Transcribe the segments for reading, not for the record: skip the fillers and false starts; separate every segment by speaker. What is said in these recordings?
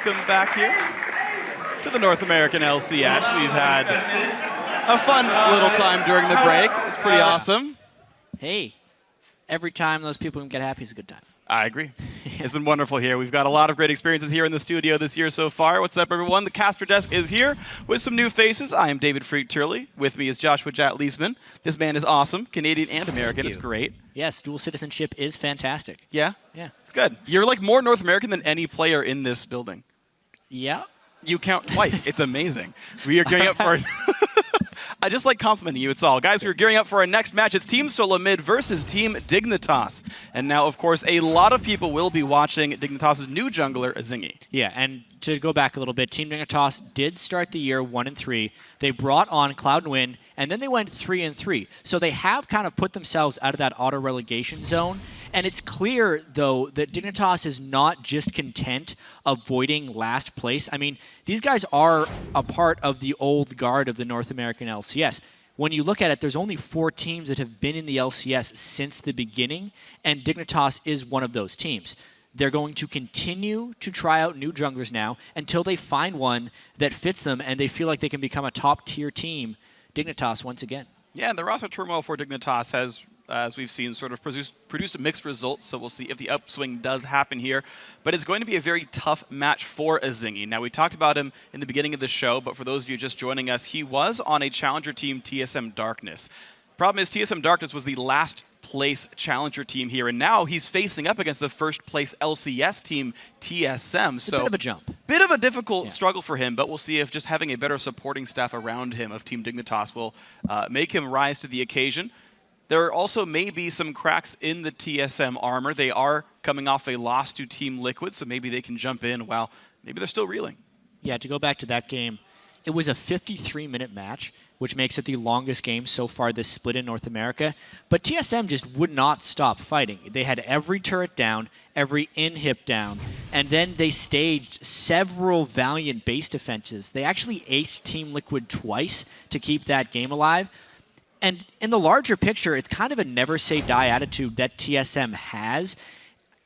Speaker 1: welcome back here to the North American LCS. We've had a fun little time during the break. It's pretty awesome.
Speaker 2: Hey, every time those people can get happy is a good time.
Speaker 1: I agree. It's been wonderful here. We've got a lot of great experiences here in the studio this year so far. What's up, everyone? The caster desk is here with some new faces. I am David Freak Turley. With me is Joshua Jat Leesman. This man is awesome, Canadian and American. It's great.
Speaker 2: Yes, dual citizenship is fantastic.
Speaker 1: Yeah?
Speaker 2: Yeah.
Speaker 1: It's good. You're like more North American than any player in this building.
Speaker 2: Yeah.
Speaker 1: You count twice. It's amazing. We are gearing up for... I just like complimenting you, it's all. Guys, we're gearing up for our next match. It's Team SoloMid versus Team Dignitas. And now, of course, a lot of people will be watching Dignitas' new jungler, Zingy.
Speaker 2: Yeah, and to go back a little bit, Team Dignitas did start the year 1-3. They brought on Cloud&Win, and then they went 3-3. So they have kind of put themselves out of that auto-relegation zone. And it's clear, though, that Dignitas is not just content avoiding last place. I mean, these guys are a part of the old guard of the North American LCS. When you look at it, there's only 4 teams that have been in the LCS since the beginning, and Dignitas is one of those teams. They're going to continue to try out new junglers now until they find one that fits them and they feel like they can become a top-tier team. Dignitas once again.
Speaker 1: Yeah, and the roster turmoil for Dignitas has, as we've seen, sort of produced mixed results, so we'll see if the upswing does happen here. But it's going to be a very tough match for Zingy. Now, we talked about him in the beginning of the show, but for those of you just joining us, he was on a challenger team, TSM Darkness. Problem is, TSM Darkness was the last place challenger team here, and now he's facing up against the first place LCS team, TSM.
Speaker 2: It's a bit of a jump.
Speaker 1: Bit of a difficult struggle for him, but we'll see if just having a better supporting staff around him of Team Dignitas will make him rise to the occasion. There also may be some cracks in the TSM armor. They are coming off a loss to Team Liquid, so maybe they can jump in while maybe they're still reeling.
Speaker 2: Yeah, to go back to that game, it was a 53-minute match, which makes it the longest game so far this split in North America. But TSM just would not stop fighting. They had every turret down, every inhib down, and then they staged several valiant base defenses. They actually aced Team Liquid twice to keep that game alive. And in the larger picture, it's kind of a never-say-die attitude that TSM has.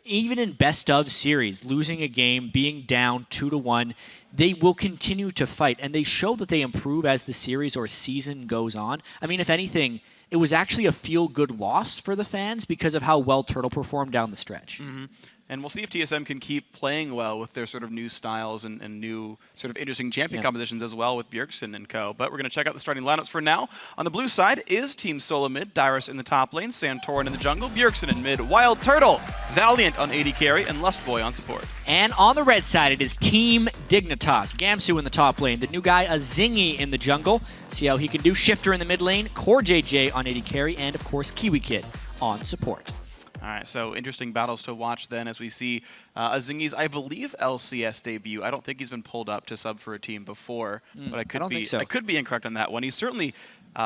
Speaker 2: Even in best-of series, losing a game, being down 2-1, they will continue to fight, and they show that they improve as the series or season goes on. I mean, if anything, it was actually a feel-good loss for the fans because of how well Turtle performed down the stretch.
Speaker 1: Mm-hmm. And we'll see if TSM can keep playing well with their sort of new styles and new sort of interesting champion compositions as well with Bjergsen and co. But we're going to check out the starting lineups for now. On the blue side is Team SoloMid, Dyrus in the top lane, Santorin in the jungle, Bjergsen in mid, Wild Turtle, Valiant on AD carry, and Lustboy on support.
Speaker 2: And on the red side, it is Team Dignitas. Gamsu in the top lane, the new guy, Zingy in the jungle. See how he can do. Shifter in the mid lane, Core JJ on AD carry, and of course, Kiwi Kid on support.
Speaker 1: All right, so interesting battles to watch then as we see Zingy's, I believe, LCS debut. I don't think he's been pulled up to sub for a team before, but I could be incorrect on that one. He's certainly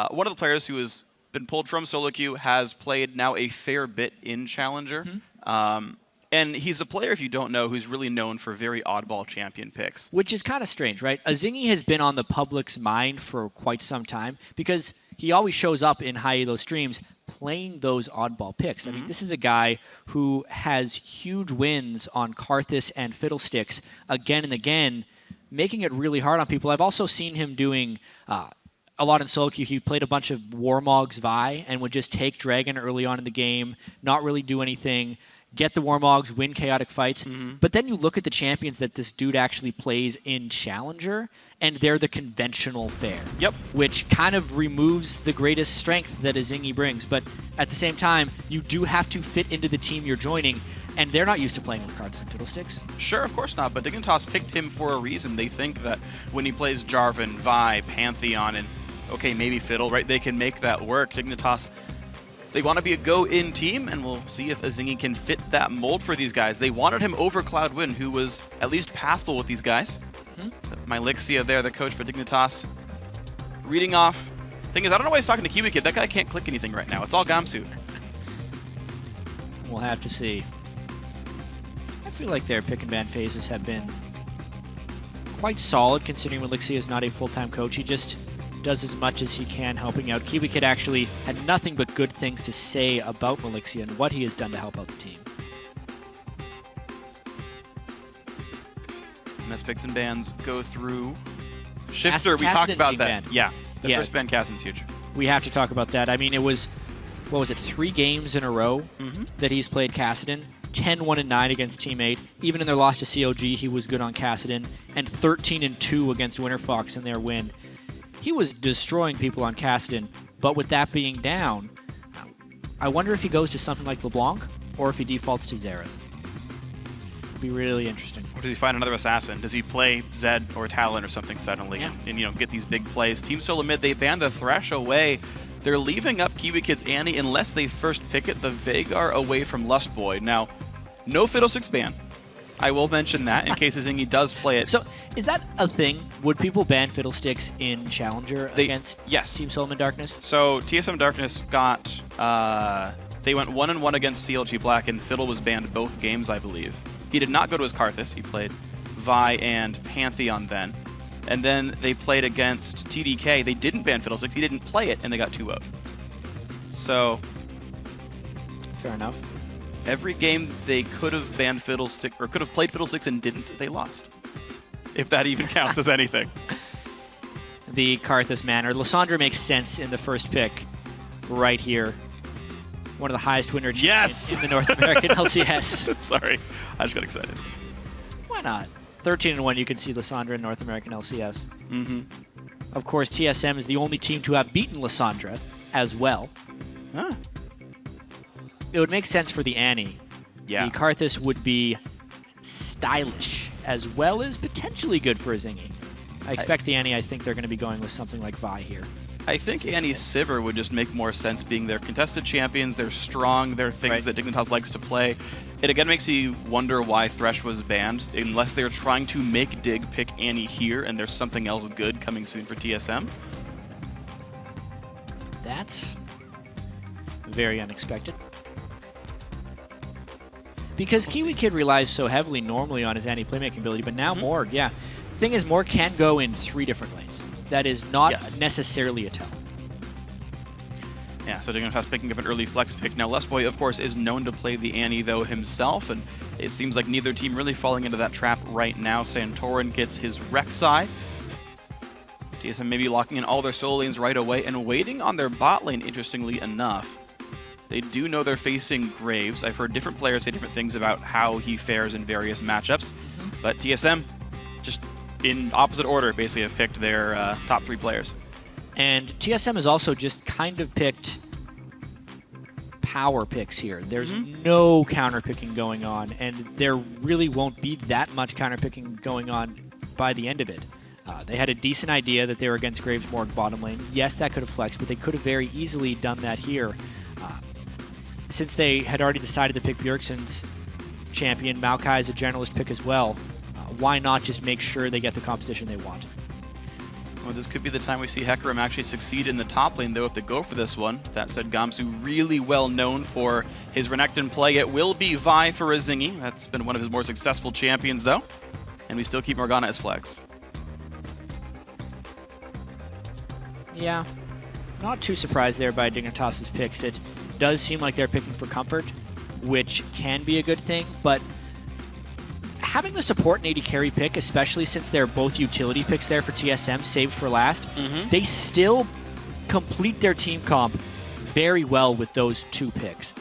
Speaker 1: one of the players who has been pulled from solo queue, has played now a fair bit in Challenger. And he's a player, if you don't know, who's really known for very oddball champion picks.
Speaker 2: Which is kind of strange, right? Zingy has been on the public's mind for quite some time because he always shows up in high elo streams playing those oddball picks. I mean, this is a guy who has huge wins on Karthus and Fiddlesticks again and again, making it really hard on people. I've also seen him doing a lot in solo queue. He played a bunch of Warmogs Vi and would just take Dragon early on in the game, not really do anything, get the Warmogs, win chaotic fights. But then you look at the champions that this dude actually plays in Challenger, and they're the conventional fare. Which kind of removes the greatest strength that a Zingy brings. But at the same time, you do have to fit into the team you're joining, and they're not used to playing with cards and Fiddlesticks.
Speaker 1: Sure, of course not, but Dignitas picked him for a reason. They think that when he plays Jarvan, Vi, Pantheon, and okay, maybe Fiddle, right, they can make that work. Dignitas, they want to be a go-in team, and we'll see if Zingy can fit that mold for these guys. They wanted him over Cloud&Win, who was at least passable with these guys. Mylixia there, the coach for Dignitas, reading off. Thing is, I don't know why he's talking to Kiwi Kid. That guy can't click anything right now. It's all Gamsu.
Speaker 2: We'll have to see. I feel like their pick and ban phases have been quite solid, considering Mylixia is not a full-time coach. He just does as much as he can helping out. Kiwi Kid actually had nothing but good things to say about Mylixia and what he has done to help out the team.
Speaker 1: And as picks and bans go through, Shifter, we
Speaker 2: Kassadin
Speaker 1: talked about
Speaker 2: being
Speaker 1: that.
Speaker 2: banned.
Speaker 1: Yeah, the
Speaker 2: Yeah.
Speaker 1: first ban Kassadin's huge.
Speaker 2: We have to talk about that. I mean, it was, what was it, 3 games in a row that he's played Kassadin. 10-1-9 against Team 8. Even in their loss to COG, he was good on Kassadin. And 13-2 against Winterfox in their win. He was destroying people on Kassadin. But with that being down, I wonder if he goes to something like LeBlanc or if he defaults to Xerath. It'd be really interesting.
Speaker 1: Or does he find another assassin? Does he play Zed or Talon or something suddenly and you know, get these big plays? Team SoloMid, they banned the Thresh away. They're leaving up Kiwi Kid's Annie unless they first pick it, the Veigar away from Lustboy. Now, no Fiddlesticks ban. I will mention that in case Zingy does play it.
Speaker 2: So, is that a thing? Would people ban Fiddlesticks in Challenger against
Speaker 1: yes.
Speaker 2: Team SoloMid Darkness?
Speaker 1: So, TSM Darkness got... they went 1-1 against CLG Black, and Fiddle was banned both games, I believe. He did not go to his Karthus. He played Vi and Pantheon then. And then they played against TDK. They didn't ban Fiddlesticks. He didn't play it, and they got 2-0. So...
Speaker 2: Fair enough.
Speaker 1: Every game they could have banned Fiddlesticks, or could have played Fiddlesticks and didn't, they lost. If that even counts as anything.
Speaker 2: The Karthus manner. Lysandra makes sense in the first pick right here. One of the highest win rates in the North American LCS.
Speaker 1: Sorry, I just got excited.
Speaker 2: Why not? 13-1, you can see Lysandra in North American LCS. Of course, TSM is the only team to have beaten Lysandra as well.
Speaker 1: Huh.
Speaker 2: It would make sense for the Annie.
Speaker 1: Yeah.
Speaker 2: The Karthus would be stylish as well as potentially good for a Zingy. I expect the Annie, I think they're going to be going with something like Vi here.
Speaker 1: I think Annie's Sivir would just make more sense being their contested champions. They're strong. They're things that Dignitas likes to play. It again makes you wonder why Thresh was banned, unless they're trying to make Dig pick Annie here and there's something else good coming soon for TSM.
Speaker 2: That's very unexpected. Because Kiwi Kid relies so heavily normally on his Annie playmaking ability, but now Morg, The thing is, Morg can go in 3 different lanes. That is not necessarily a tell.
Speaker 1: Yeah, so Dignitas picking up an early flex pick. Now, Lustboy, of course, is known to play the Annie, though, himself, and it seems like neither team really falling into that trap right now. Santorin gets his Rek'Sai. TSM maybe locking in all their solo lanes right away and waiting on their bot lane, interestingly enough. They do know they're facing Graves. I've heard different players say different things about how he fares in various matchups, but TSM, just in opposite order, basically have picked their top 3 players.
Speaker 2: And TSM has also just kind of picked power picks here. There's no counter picking going on, and there really won't be that much counter picking going on by the end of it. They had a decent idea that they were against Graves Morg bottom lane. Yes, that could have flexed, but they could have very easily done that here. Since they had already decided to pick Bjergsen's champion, Maokai is a generalist pick as well. Why not just make sure they get the composition they want?
Speaker 1: Well, this could be the time we see Hecarim actually succeed in the top lane, though, if they go for this one. That said, Gamsu really well known for his Renekton play. It will be Vi for a Zingy. That's been one of his more successful champions, though. And we still keep Morgana as flex.
Speaker 2: Yeah, not too surprised there by Dignitas' picks. It does seem like they're picking for comfort, which can be a good thing, but having the support and AD carry pick, especially since they're both utility picks there for TSM, saved for last, they still complete their team comp very well with those 2 picks.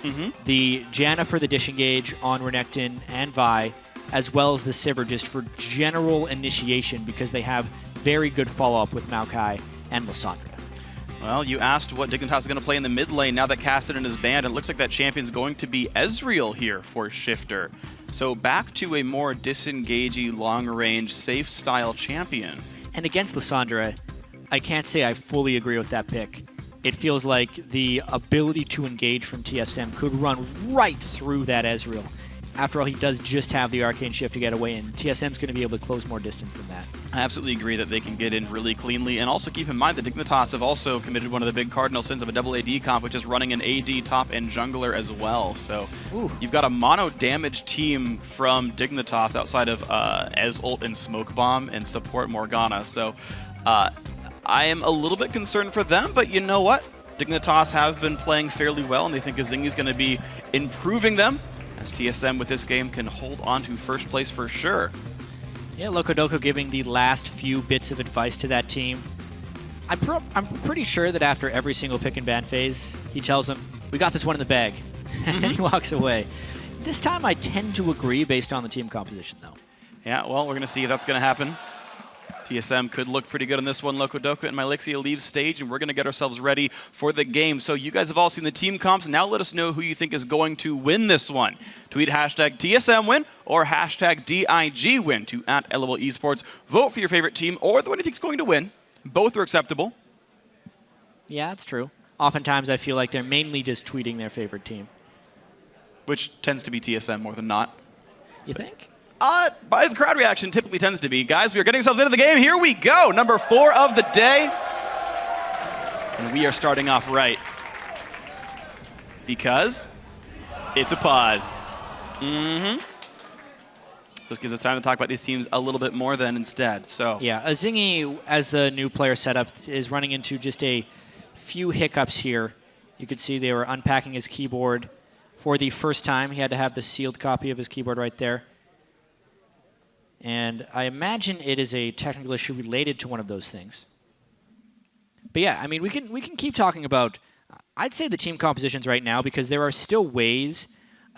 Speaker 2: The Janna for the disengage on Renekton and Vi, as well as the Sivir just for general initiation because they have very good follow-up with Maokai and Lysandra.
Speaker 1: Well, you asked what Dignitas is going to play in the mid lane now that Kassadin is banned. It looks like that champion's going to be Ezreal here for Shifter. So back to a more disengagey, long-range, safe-style champion.
Speaker 2: And against Lysandra, I can't say I fully agree with that pick. It feels like the ability to engage from TSM could run right through that Ezreal. After all, he does just have the Arcane Shift to get away, and TSM's going to be able to close more distance than that.
Speaker 1: I absolutely agree that they can get in really cleanly, and also keep in mind that Dignitas have also committed one of the big cardinal sins of a double AD comp, which is running an AD top and jungler as well. So you've got a mono damage team from Dignitas outside of Ezult and Smoke Bomb and support Morgana. So I am a little bit concerned for them, but you know what? Dignitas have been playing fairly well, and they think Zingy is going to be improving them, as TSM with this game can hold on to first place for sure.
Speaker 2: Yeah, Locodoco giving the last few bits of advice to that team. I'm pretty sure that after every single pick and ban phase, he tells them, "We got this one in the bag," and he walks away. This time, I tend to agree based on the team composition, though.
Speaker 1: Yeah, well, we're going to see if that's going to happen. TSM could look pretty good on this one. Locodoco and Mylixia leave stage, and we're going to get ourselves ready for the game. So you guys have all seen the team comps. Now let us know who you think is going to win this one. Tweet hashtag TSM win or hashtag DIG win to @LOL Esports. Vote for your favorite team or the one you think is going to win. Both are acceptable.
Speaker 2: Yeah, that's true. Oftentimes, I feel like they're mainly just tweeting their favorite team.
Speaker 1: Which tends to be TSM more than not.
Speaker 2: You think?
Speaker 1: By the crowd reaction typically tends to be. Guys, we are getting ourselves into the game. Here we go. Number 4 of the day. And we are starting off right. Because it's a pause. This gives us time to talk about these teams a little bit more then instead. So
Speaker 2: yeah, Azingi, as the new player setup, is running into just a few hiccups here. You could see they were unpacking his keyboard for the first time. He had to have the sealed copy of his keyboard right there. And I imagine it is a technical issue related to one of those things. But yeah, I mean, we can keep talking about, I'd say the team compositions right now, because there are still ways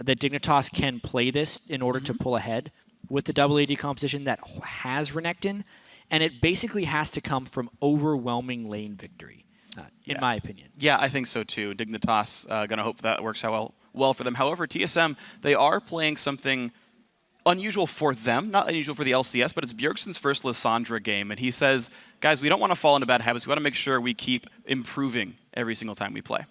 Speaker 2: that Dignitas can play this in order to pull ahead with the double AD composition that has Renekton, and it basically has to come from overwhelming lane victory, in my opinion.
Speaker 1: Yeah, I think so too. Dignitas going to hope that works out well for them. However, TSM, they are playing something unusual for them, not unusual for the LCS, but it's Bjergsen's first Lissandra game, and he says, guys, we don't want to fall into bad habits. We want to make sure we keep improving every single time we play.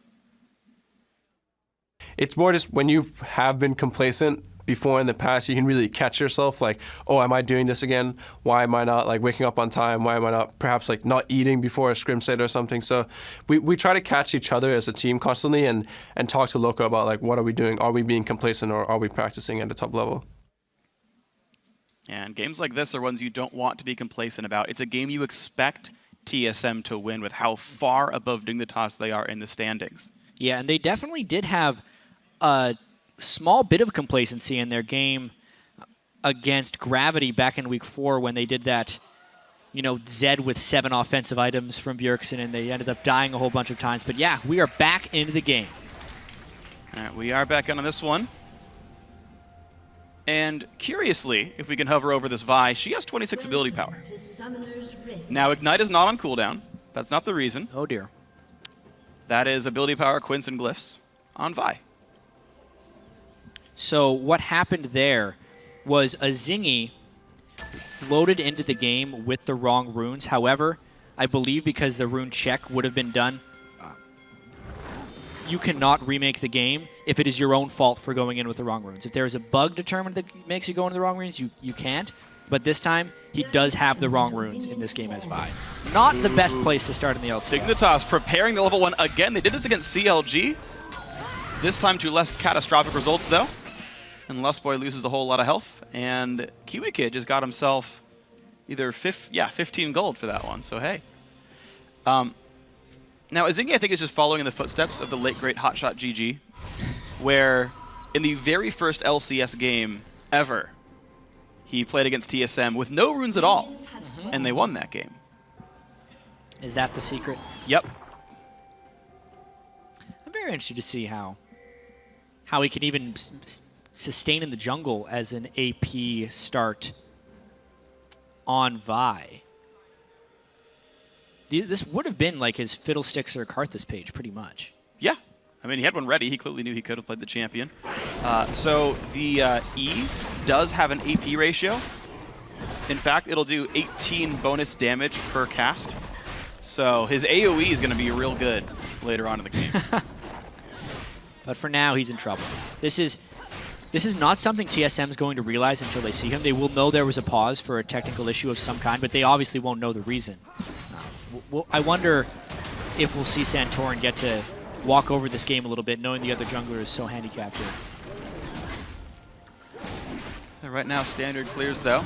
Speaker 3: It's more just when you have been complacent before in the past, you can really catch yourself like, oh, am I doing this again? Why am I not like waking up on time? Why am I not perhaps like not eating before a scrim set or something? So we try to catch each other as a team constantly and talk to Loco about like, what are we doing? Are we being complacent or are we practicing at a top level?
Speaker 1: And games like this are ones you don't want to be complacent about. It's a game you expect TSM to win with how far above Dignitas they are in the standings.
Speaker 2: Yeah, and they definitely did have a small bit of complacency in their game against Gravity back in week 4 when they did that, Zed with 7 offensive items from Bjergsen, and they ended up dying a whole bunch of times. But yeah, we are back into the game.
Speaker 1: All right, we are back on this one. And curiously, if we can hover over this Vi, she has 26 ability power. Now, Ignite is not on cooldown. That's not the reason.
Speaker 2: Oh, dear.
Speaker 1: That is ability power, Quints, and Glyphs on Vi.
Speaker 2: So what happened there was Azingi loaded into the game with the wrong runes. However, I believe because the rune check would have been done, you cannot remake the game if it is your own fault for going in with the wrong runes. If there is a bug determined that makes you go into the wrong runes, you can't. But this time, he does have the wrong runes in this game as Vi. Not the best place to start in the LCS.
Speaker 1: Dignitas preparing the level 1 again. They did this against CLG. This time to less catastrophic results, though. And Lustboy loses a whole lot of health. And Kiwi Kid just got himself either 15 gold for that one. So, hey. Now, Azingi, I think, is just following in the footsteps of the late, great Hotshot GG, where in the very first LCS game ever, he played against TSM with no runes at all, and they won that game.
Speaker 2: Is that the secret?
Speaker 1: Yep.
Speaker 2: I'm very interested to see how he can even sustain in the jungle as an AP start on Vi. This would have been like his Fiddlesticks or Karthus page, pretty much.
Speaker 1: Yeah. I mean, he had one ready. He clearly knew he could have played the champion. So the E does have an AP ratio. In fact, it'll do 18 bonus damage per cast. So his AoE is going to be real good later on in the game.
Speaker 2: But for now, he's in trouble. This is not something TSM is going to realize until they see him. They will know there was a pause for a technical issue of some kind, but they obviously won't know the reason. I wonder if we'll see Santorin get to walk over this game a little bit, knowing the other jungler is so handicapped here.
Speaker 1: Right now, standard clears, though.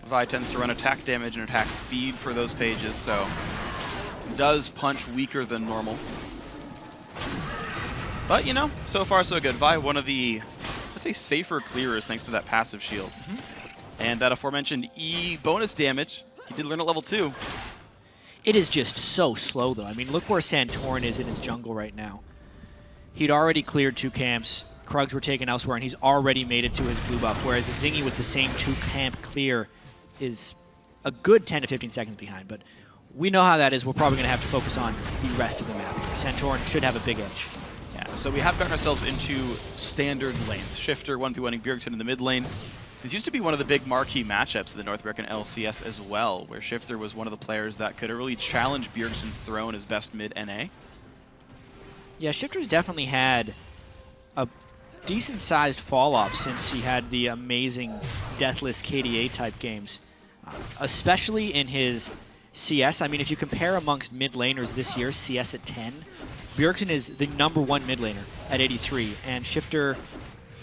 Speaker 1: Vi tends to run attack damage and attack speed for those pages, so does punch weaker than normal. But, so far so good. Vi, one of the, let's say, safer clearers thanks to that passive shield. And that aforementioned E bonus damage, he did learn at level 2.
Speaker 2: It is just so slow, though. I mean, look where Santorin is in his jungle right now. He'd already cleared 2 camps. Krugs were taken elsewhere, and he's already made it to his blue buff, whereas Zingy with the same 2-camp clear is a good 10 to 15 seconds behind. But we know how that is. We're probably going to have to focus on the rest of the map. Santorin should have a big edge.
Speaker 1: Yeah, so we have gotten ourselves into standard lanes. Shifter 1v1ing Bjergsen in the mid lane. This used to be one of the big marquee matchups of the North American LCS as well, where Shifter was one of the players that could really challenge Bjergsen's throne as best mid NA.
Speaker 2: Yeah, Shifter's definitely had a decent-sized fall-off since he had the amazing Deathless KDA type games, especially in his CS. I mean, if you compare amongst mid laners this year, CS at 10, Bjergsen is the #1 mid laner at 83, and Shifter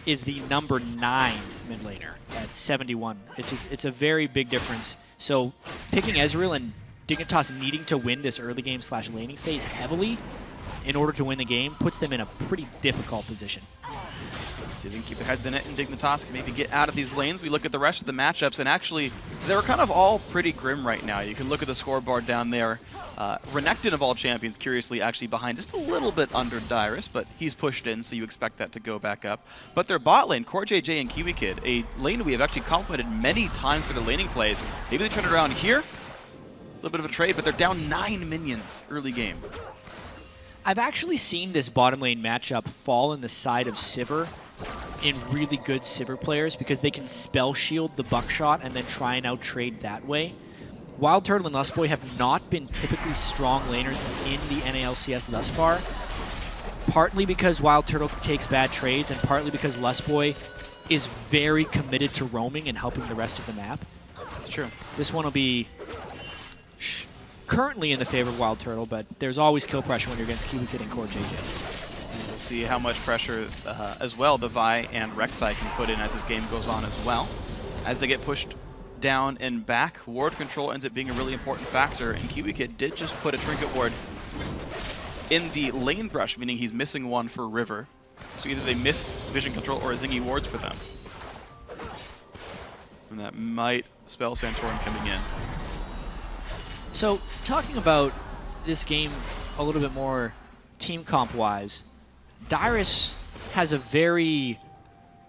Speaker 2: is the #9 mid laner at 71. It's a very big difference. So picking Ezreal and Dignitas needing to win this early game / laning phase heavily in order to win the game puts them in a pretty difficult position.
Speaker 1: So they can keep their heads in it, and Dignitas can maybe get out of these lanes. We look at the rest of the matchups, and actually, they're kind of all pretty grim right now. You can look at the scoreboard down there. Renekton of all champions, curiously, actually behind just a little bit under Dyrus, but he's pushed in, so you expect that to go back up. But their bot lane, CoreJJ and KiwiKid, a lane we have actually complimented many times for their laning plays. Maybe they turn it around here. A little bit of a trade, but they're down 9 minions early game.
Speaker 2: I've actually seen this bottom lane matchup fall in the side of Sivir in really good Sivir players because they can spell shield the buckshot and then try and out-trade that way. Wild Turtle and Lustboy have not been typically strong laners in the NA LCS thus far, partly because Wild Turtle takes bad trades and partly because Lustboy is very committed to roaming and helping the rest of the map.
Speaker 1: That's true.
Speaker 2: This one will be currently in the favor of Wild Turtle, but there's always kill pressure when you're against KiwiKid and CoreJJ.
Speaker 1: And we'll see how much pressure as well the Vi and Rek'Sai can put in as this game goes on as well. As they get pushed down and back, ward control ends up being a really important factor, and KiwiKid did just put a trinket ward in the lane brush, meaning he's missing one for River. So either they miss vision control or a Zingy wards for them. And that might spell Santorin coming in.
Speaker 2: So, talking about this game a little bit more team comp-wise, Dyrus has a very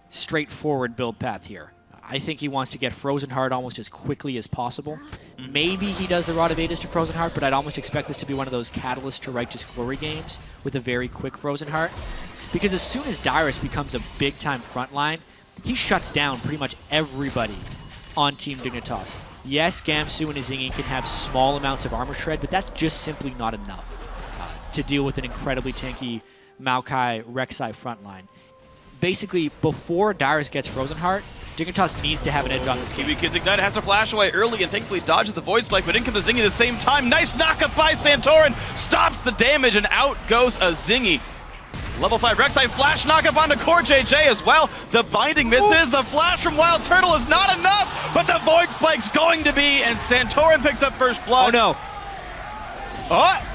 Speaker 2: straightforward build path here. I think he wants to get Frozen Heart almost as quickly as possible. Maybe he does the Rod of Aegis to Frozen Heart, but I'd almost expect this to be one of those Catalyst to Righteous Glory games with a very quick Frozen Heart. Because as soon as Dyrus becomes a big-time frontline, he shuts down pretty much everybody on Team Dignitas. Yes, Gamsu and Zingy can have small amounts of armor shred, but that's just simply not enough to deal with an incredibly tanky Maokai Rek'Sai frontline. Basically, before Dyrus gets Frozen Heart, Dignitas needs to have an edge on this game.
Speaker 1: KiwiKid's Ignite has to flash away early and thankfully dodges the Void Spike, but in comes a Zingy at the same time. Nice knockup by Santorin, stops the damage, and out goes a Zingy. Level 5 Rek'Sai flash knockup onto CoreJJ as well. The binding misses. The flash from Wild Turtle is not enough, but the Void Spike's going to be, and Santorin picks up first blood.
Speaker 2: Oh no.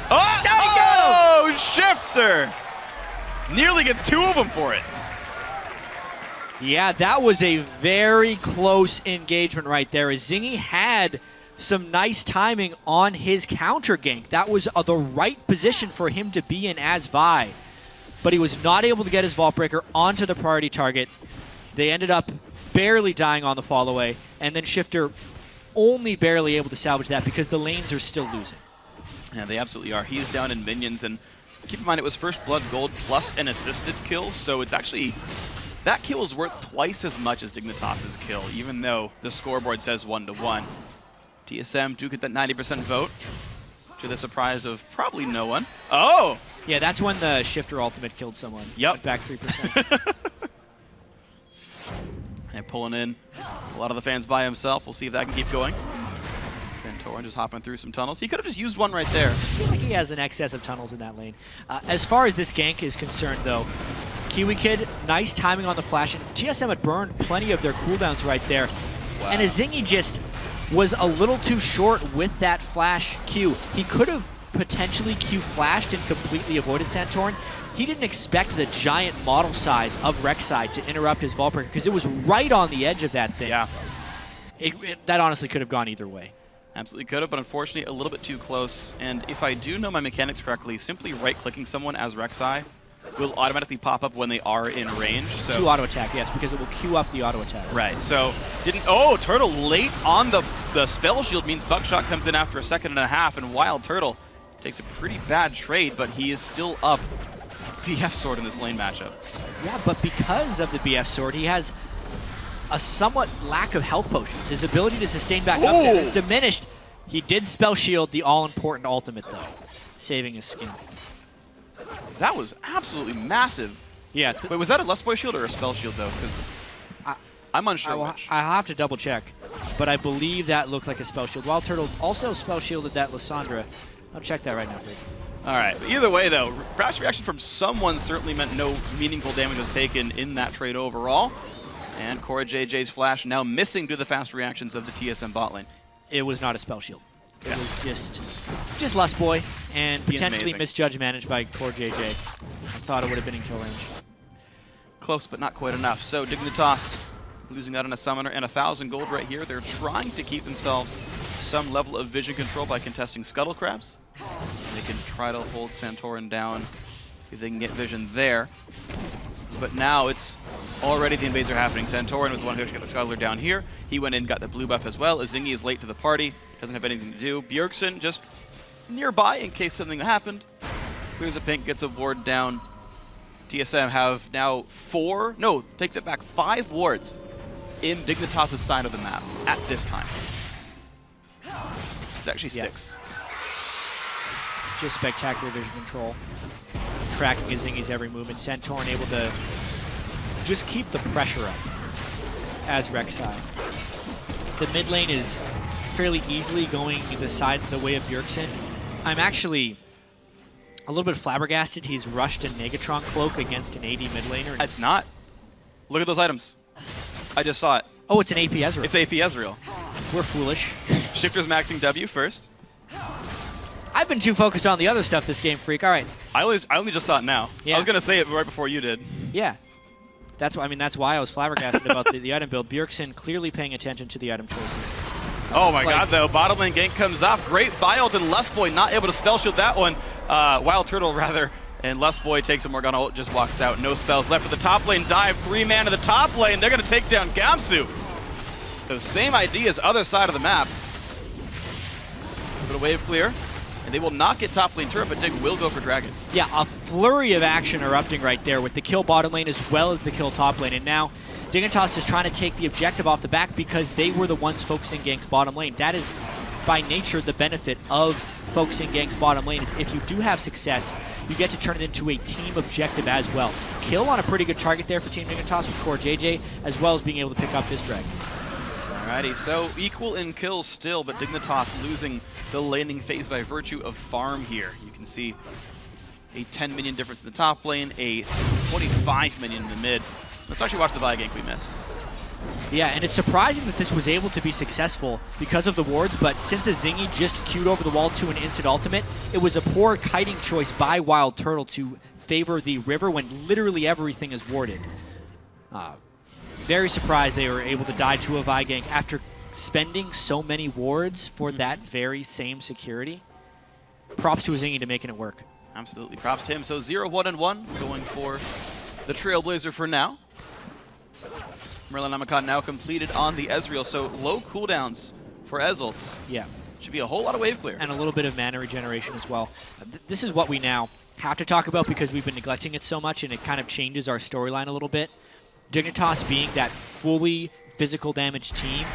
Speaker 1: Oh, Shifter! Nearly gets 2 of them for it.
Speaker 2: Yeah, that was a very close engagement right there. Zingy had some nice timing on his counter gank. That was the right position for him to be in as Vi. But he was not able to get his Vault Breaker onto the priority target. They ended up barely dying on the fall away, and then Shifter only barely able to salvage that because the lanes are still losing.
Speaker 1: Yeah, they absolutely are. He's down in minions, and keep in mind it was first blood gold plus an assisted kill, so it's actually, that kill is worth twice as much as Dignitas' kill, even though the scoreboard says 1-1. TSM do get that 90% vote, to the surprise of probably no one. Oh!
Speaker 2: Yeah, that's when the Shifter ultimate killed someone.
Speaker 1: Yep.
Speaker 2: Went back 3%.
Speaker 1: And pulling in a lot of the fans by himself. We'll see if that can keep going. Santorin just hopping through some tunnels. He could have just used one right there.
Speaker 2: I feel like he has an excess of tunnels in that lane. As far as this gank is concerned, though, KiwiKid, nice timing on the flash. And TSM had burned plenty of their cooldowns right there. Wow. And Zingy just was a little too short with that flash Q. He could have potentially Q flashed and completely avoided Santorin. He didn't expect the giant model size of Rek'Sai to interrupt his Vault Breaker because it was right on the edge of that thing.
Speaker 1: Yeah.
Speaker 2: that honestly could have gone either way.
Speaker 1: Absolutely could have, but unfortunately a little bit too close. And if I do know my mechanics correctly, simply right-clicking someone as Rek'Sai will automatically pop up when they are in range. So
Speaker 2: To auto attack, yes, because it will queue up the auto attack.
Speaker 1: right, so Turtle late on the spell shield means Buckshot comes in after a second and a half, and Wild Turtle takes a pretty bad trade, but he is still up BF Sword in this lane matchup.
Speaker 2: Yeah, but because of the BF Sword, he has a somewhat lack of health potions. His ability to sustain back up there is diminished. He did spell shield the all-important ultimate, though, saving his skin.
Speaker 1: That was absolutely massive.
Speaker 2: Yeah.
Speaker 1: Wait, was that a Lust Boy shield or a spell shield, though? Because I'm unsure which.
Speaker 2: I'll have to double check, but I believe that looked like a spell shield. Wild Turtle also spell shielded that Lysandra. I'll check that right now for you.
Speaker 1: All right, but either way, though, fast reaction from someone certainly meant no meaningful damage was taken in that trade overall. And CoreJJ's flash now missing due to the fast reactions of the TSM bot lane.
Speaker 2: It was not a spell shield. It was just Lust Boy and potentially misjudged managed by CoreJJ. I thought it would have been in kill range.
Speaker 1: Close, but not quite enough. So Dignitas losing out on a summoner and 1,000 gold right here. They're trying to keep themselves some level of vision control by contesting Scuttle Crabs. They can try to hold Santorin down if they can get vision there. But now it's already the invades are happening. Santorin was the one who got the Scuttler down here. He went in, got the blue buff as well. Azingi is late to the party. Doesn't have anything to do. Bjergsen just nearby in case something happened. Clears a pink, gets a ward down. TSM have now 5 wards in Dignitas' side of the map at this time. It's actually 6.
Speaker 2: Just spectacular vision control. Tracking Azingi's every movement. Santorin able to just keep the pressure up as Rek'Sai. The mid lane is fairly easily going the way of Bjergsen. I'm actually a little bit flabbergasted he's rushed a Negatron cloak against an AD mid laner.
Speaker 1: It's not. Look at those items. I just saw it.
Speaker 2: Oh, it's an AP Ezreal.
Speaker 1: It's AP Ezreal.
Speaker 2: We're foolish.
Speaker 1: Shifter's maxing W first.
Speaker 2: I've been too focused on the other stuff this game, Freak. All right.
Speaker 1: I only just saw it now.
Speaker 2: Yeah.
Speaker 1: I was going to say it right before you did.
Speaker 2: Yeah. That's why I was flabbergasted about the item build. Bjergsen clearly paying attention to the item choices.
Speaker 1: Oh my god, though. Bottom lane gank comes off. Great Vialt and Lust Boy not able to spell shield that one. Wild Turtle, rather. And Lust Boy takes a Morgana ult, just walks out. No spells left for the top lane dive. 3-man to the top lane. They're going to take down Gamsu. So same idea as other side of the map. A bit of wave clear. And they will not get top lane turret, but Dig will go for Dragon.
Speaker 2: Yeah, a flurry of action erupting right there with the kill bottom lane as well as the kill top lane. And now Dignitas is trying to take the objective off the back because they were the ones focusing ganks bottom lane. That is, by nature, the benefit of focusing ganks bottom lane is if you do have success, you get to turn it into a team objective as well. Kill on a pretty good target there for Team Dignitas with CoreJJ, as well as being able to pick up this Dragon.
Speaker 1: Alrighty, so equal in kills still, but Dignitas losing the laning phase by virtue of farm here. You can see a 10 minion difference in the top lane, a 25 minion in the mid. Let's actually watch the Vi gank we missed.
Speaker 2: Yeah, and it's surprising that this was able to be successful because of the wards, but since Azingi just queued over the wall to an instant ultimate, it was a poor kiting choice by Wild Turtle to favor the river when literally everything is warded. Very surprised they were able to die to a Vi gank after spending so many wards for that very same security. Props to Azingi to making it work.
Speaker 1: Absolutely, props to him. So 0-1-1 going for the Trailblazer for now. Merlin Namakan now completed on the Ezreal, so low cooldowns for Ezreals.
Speaker 2: Yeah.
Speaker 1: Should be a whole lot of wave clear.
Speaker 2: And a little bit of mana regeneration as well. This is what we now have to talk about because we've been neglecting it so much and it kind of changes our storyline a little bit. Dignitas being that fully physical damage team,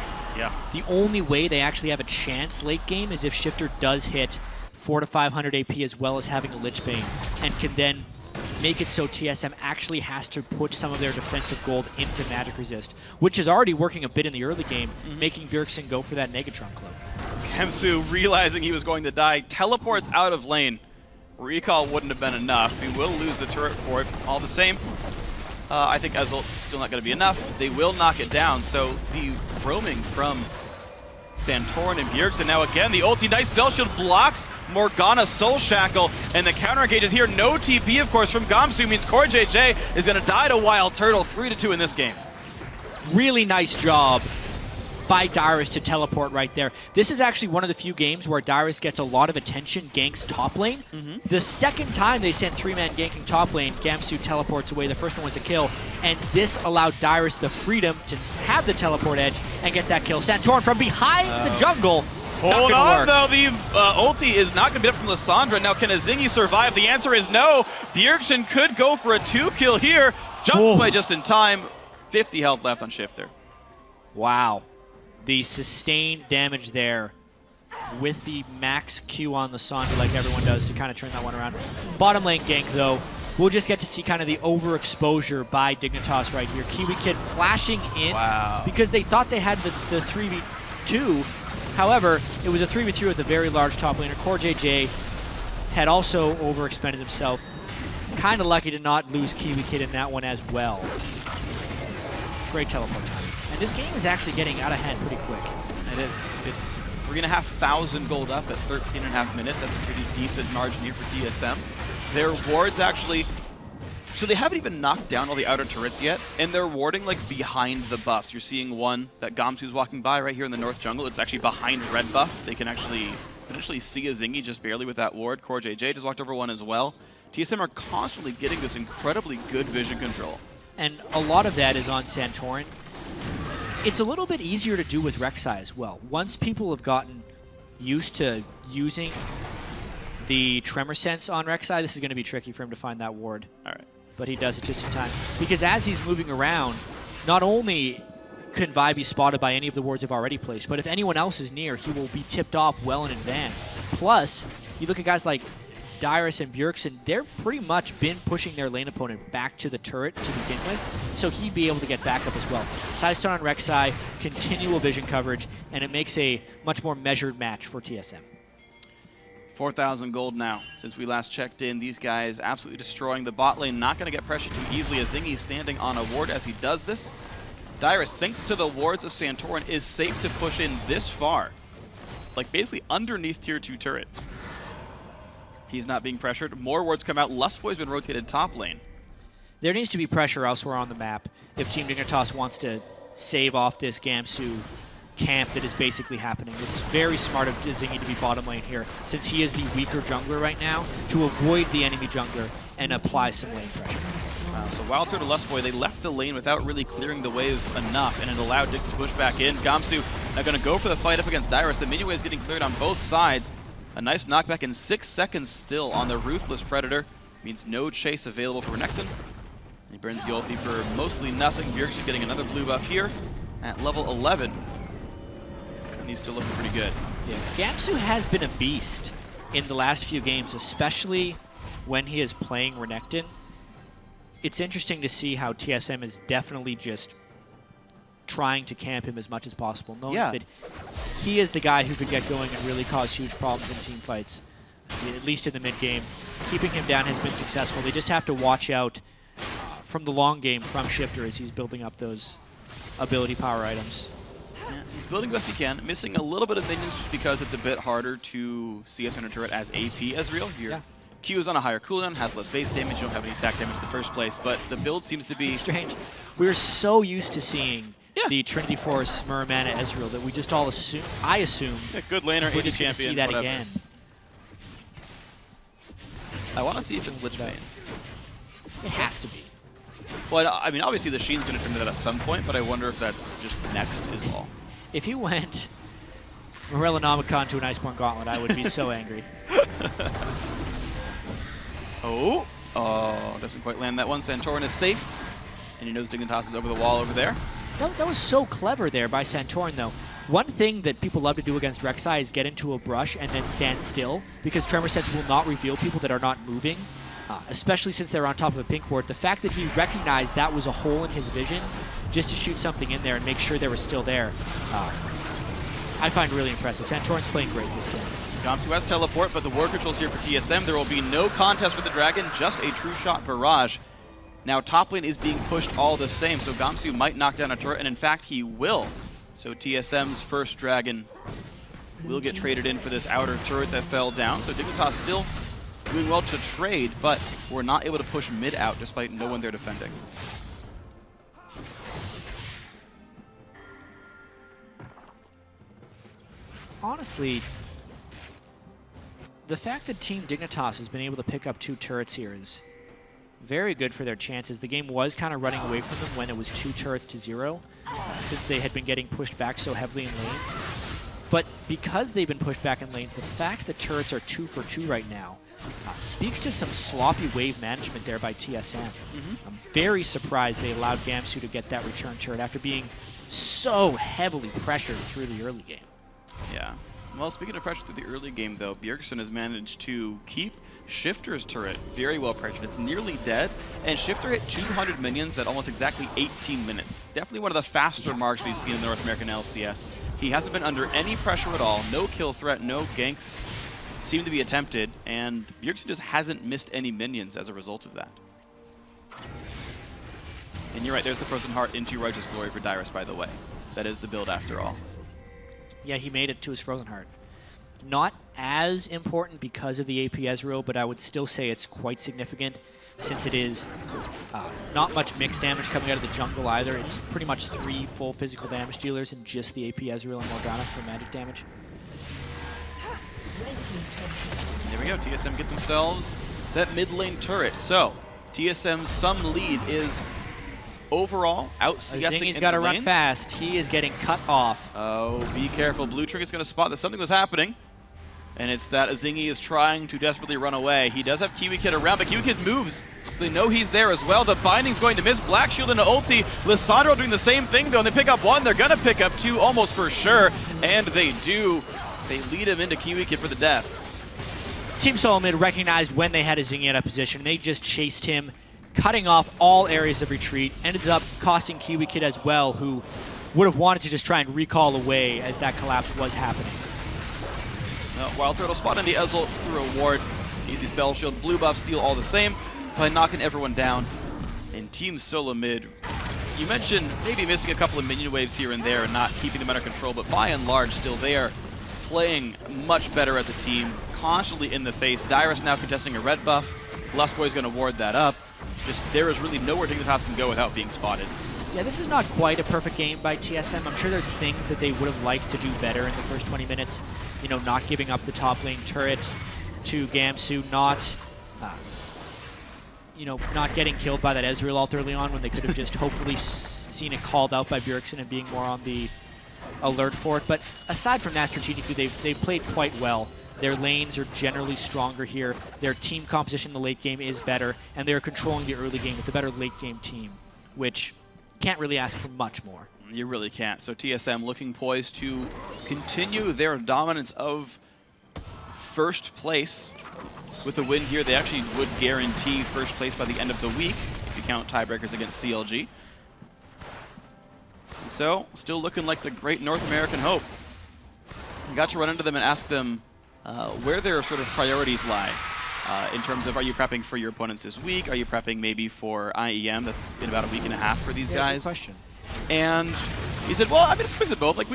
Speaker 2: the only way they actually have a chance late game is if Shifter does hit 400 to 500 AP as well as having a Lich Bane and can then make it so TSM actually has to put some of their defensive gold into Magic Resist, which is already working a bit in the early game, making Bjergsen go for that Negatron cloak.
Speaker 1: Kemsu, realizing he was going to die, teleports out of lane. Recall wouldn't have been enough. He will lose the turret for it. All the same, I think Ezreal still not going to be enough. They will knock it down, so the roaming from Santorin and Bjergsen. Now again, the ulti, nice spell shield blocks Morgana Soul Shackle, and the counter engage is here. No TP, of course, from Gamsu means CoreJJ is going to die to Wild Turtle. 3-2 in this game.
Speaker 2: Really nice job by Dyrus to teleport right there. This is actually one of the few games where Dyrus gets a lot of attention, ganks top lane. The second time they sent 3-man ganking top lane, Gamsu teleports away. The first one was a kill, and this allowed Dyrus the freedom to have the teleport edge and get that kill. Santorin from behind the jungle.
Speaker 1: Hold on, though. The ulti is not going to be up from Lissandra. Now, can Azingi survive? The answer is no. Bjergsen could go for a 2-kill here. Jumps away just in time. 50 health left on Shifter.
Speaker 2: Wow. The sustained damage there with the max Q on Lissandra like everyone does to kind of turn that one around. Bottom lane gank, though. We'll just get to see kind of the overexposure by Dignitas right here. Kiwi Kid flashing in because they thought they had the 3v2. However, it was a 3v3 with a very large top laner. CoreJJ had also overexpended himself. Kind of lucky to not lose Kiwi Kid in that one as well. Great teleport time. And this game is actually getting out of hand pretty quick.
Speaker 1: It is. It's 3,500 gold up at 13.5 minutes. That's a pretty decent margin here for TSM. Their wards actually... So they haven't even knocked down all the outer turrets yet, and they're warding like behind the buffs. You're seeing one that Gamsu's walking by right here in the north jungle. It's actually behind red buff. They can actually potentially see Azingi just barely with that ward. CoreJJ just walked over one as well. TSM are constantly getting this incredibly good vision control.
Speaker 2: And a lot of that is on Santorin. It's a little bit easier to do with Rek'Sai as well. Once people have gotten used to using the Tremor Sense on Rek'Sai, this is going to be tricky for him to find that ward.
Speaker 1: All right.
Speaker 2: But he does it just in time. Because as he's moving around, not only can Vi be spotted by any of the wards they've already placed, but if anyone else is near, he will be tipped off well in advance. Plus, you look at guys like Dyrus and Bjergsen, they've pretty much been pushing their lane opponent back to the turret to begin with, so he'd be able to get back up as well. Sidestone on Rek'Sai, continual vision coverage, and it makes a much more measured match for TSM.
Speaker 1: 4,000 gold now. Since we last checked in, these guys absolutely destroying the bot lane. Not going to get pressured too easily. Azingi standing on a ward as he does this. Dyrus, thanks to the wards of Santorin, is safe to push in this far. Like basically underneath tier 2 turret. He's not being pressured. More wards come out. Lustboy's been rotated top lane.
Speaker 2: There needs to be pressure elsewhere on the map if Team Dignitas wants to save off this Gamsu camp that is basically happening. It's very smart of Azingi to be bottom lane here, since he is the weaker jungler right now, to avoid the enemy jungler and apply some lane pressure.
Speaker 1: Wow, so Wild Turtle Lustboy, they left the lane without really clearing the wave enough, and it allowed Dick to push back in. Gamsu now going to go for the fight up against Dyrus. The mini wave is getting cleared on both sides. A nice knockback in 6 seconds still on the Ruthless Predator. Means no chase available for Renekton. He burns the ulti for mostly nothing. Bjergsen getting another blue buff here at level 11. And he's still looking pretty good.
Speaker 2: Yeah, Gamsu has been a beast in the last few games, especially when he is playing Renekton. It's interesting to see how TSM is definitely just trying to camp him as much as possible, knowing that he is the guy who could get going and really cause huge problems in team fights, at least in the mid-game. Keeping him down has been successful. They just have to watch out from the long game from Shifter as he's building up those ability power items.
Speaker 1: Yeah, he's building best he can, missing a little bit of minions just because it's a bit harder to CS on a turret as AP as real. Your Q is on a higher cooldown, has less base damage, you don't have any attack damage in the first place, but the build seems to be...
Speaker 2: strange. We're so used to seeing the Trinity Force Muramana Ezreal that we just all assume, I assume,
Speaker 1: good laner,
Speaker 2: we're just going to see that again.
Speaker 1: I want to see if it's Lich Bane.
Speaker 2: It has to be.
Speaker 1: Well, I mean, obviously the Sheen's going to turn that at some point, but I wonder if that's just next as well.
Speaker 2: If he went Morella Nomicon to an Iceborne Gauntlet, I would be so angry.
Speaker 1: Oh, doesn't quite land that one. Santorin is safe, and he knows Dignitas is over the wall over there.
Speaker 2: That was so clever there by Santorin, though. One thing that people love to do against Rek'Sai is get into a brush and then stand still, because Tremor Sense will not reveal people that are not moving, especially since they're on top of a pink ward. The fact that he recognized that was a hole in his vision just to shoot something in there and make sure they were still there, I find really impressive. Santorin's playing great this game.
Speaker 1: Gamsu has teleport, but the ward control's here for TSM. There will be no contest for the Dragon, just a true shot barrage. Now top lane is being pushed all the same, so Gamsu might knock down a turret, and in fact he will. So TSM's first Dragon will get traded in for this outer turret that fell down. So Dignitas still doing well to trade, but we're not able to push mid out despite no one there defending.
Speaker 2: honestly, the fact that Team Dignitas has been able to pick up 2 turrets here is very good for their chances. The game was kind of running away from them when it was 2 turrets to 0, since they had been getting pushed back so heavily in lanes. But because they've been pushed back in lanes, the fact that turrets are 2 for 2 right now speaks to some sloppy wave management there by TSM. I'm very surprised they allowed Gamsu to get that return turret after being so heavily pressured through the early game.
Speaker 1: Yeah. Well, speaking of pressure through the early game, though, Bjergsen has managed to keep Shifter's turret very well pressured. It's nearly dead, and Shifter hit 200 minions at almost exactly 18 minutes. Definitely one of the faster marks we've seen in the North American LCS. He hasn't been under any pressure at all. No kill threat, no ganks seem to be attempted, and Bjergsen just hasn't missed any minions as a result of that. And you're right, there's the Frozen Heart into Righteous Glory for Dyrus, by the way. That is the build after all.
Speaker 2: Yeah, he made it to his Frozen Heart. Not as important because of the AP Ezreal, but I would still say it's quite significant since it is not much mixed damage coming out of the jungle either. It's pretty much 3 full physical damage dealers and just the AP Ezreal and Morgana for magic damage.
Speaker 1: There we go, TSM get themselves that mid lane turret. So, TSM's some lead is overall out CSing.
Speaker 2: He's got to run fast. He is getting cut off.
Speaker 1: Oh, be careful. Blue Trinket is going to spot that something was happening. And it's that Azingi is trying to desperately run away. He does have Kiwi Kid around, but Kiwi Kid moves, so they know he's there as well. The binding's going to miss. Black Shield into ulti. Lissandro doing the same thing, though, and they pick up 1. They're going to pick up 2 almost for sure, and they do. They lead him into Kiwi Kid for the death.
Speaker 2: Team SoloMid recognized when they had Azingi out of position. They just chased him, cutting off all areas of retreat. Ended up costing Kiwi Kid as well, who would have wanted to just try and recall away as that collapse was happening.
Speaker 1: Wild Turtle spot into Ezreal through a ward. Easy spell shield, blue buff, steal all the same by knocking everyone down. And Team SoloMid, you mentioned maybe missing a couple of minion waves here and there and not keeping them under control, but by and large still they are playing much better as a team, constantly in the face. Dyrus now contesting a red buff. Lustboy's going to ward that up. Just there is really nowhere Dignitas can go without being spotted.
Speaker 2: Yeah, this is not quite a perfect game by TSM. I'm sure there's things that they would have liked to do better in the first 20 minutes. You know, not giving up the top lane turret to Gamsu, not getting killed by that Ezreal ult early on when they could have just hopefully seen it called out by Bjergsen and being more on the alert for it. But aside from that, strategically, they've played quite well. Their lanes are generally stronger here. Their team composition in the late game is better, and they're controlling the early game with a better late game team, which can't really ask for much more.
Speaker 1: You really can't. So TSM looking poised to continue their dominance of first place. With a win here, they actually would guarantee first place by the end of the week, if you count tiebreakers against CLG. And so, still looking like the great North American hope. I got to run into them and ask them where their sort of priorities lie. In terms of, are you prepping for your opponents this week? Are you prepping maybe for IEM? That's in about a week and a half for these guys.
Speaker 2: Good question.
Speaker 1: And he said, well, I mean, it's a mix of both. Like,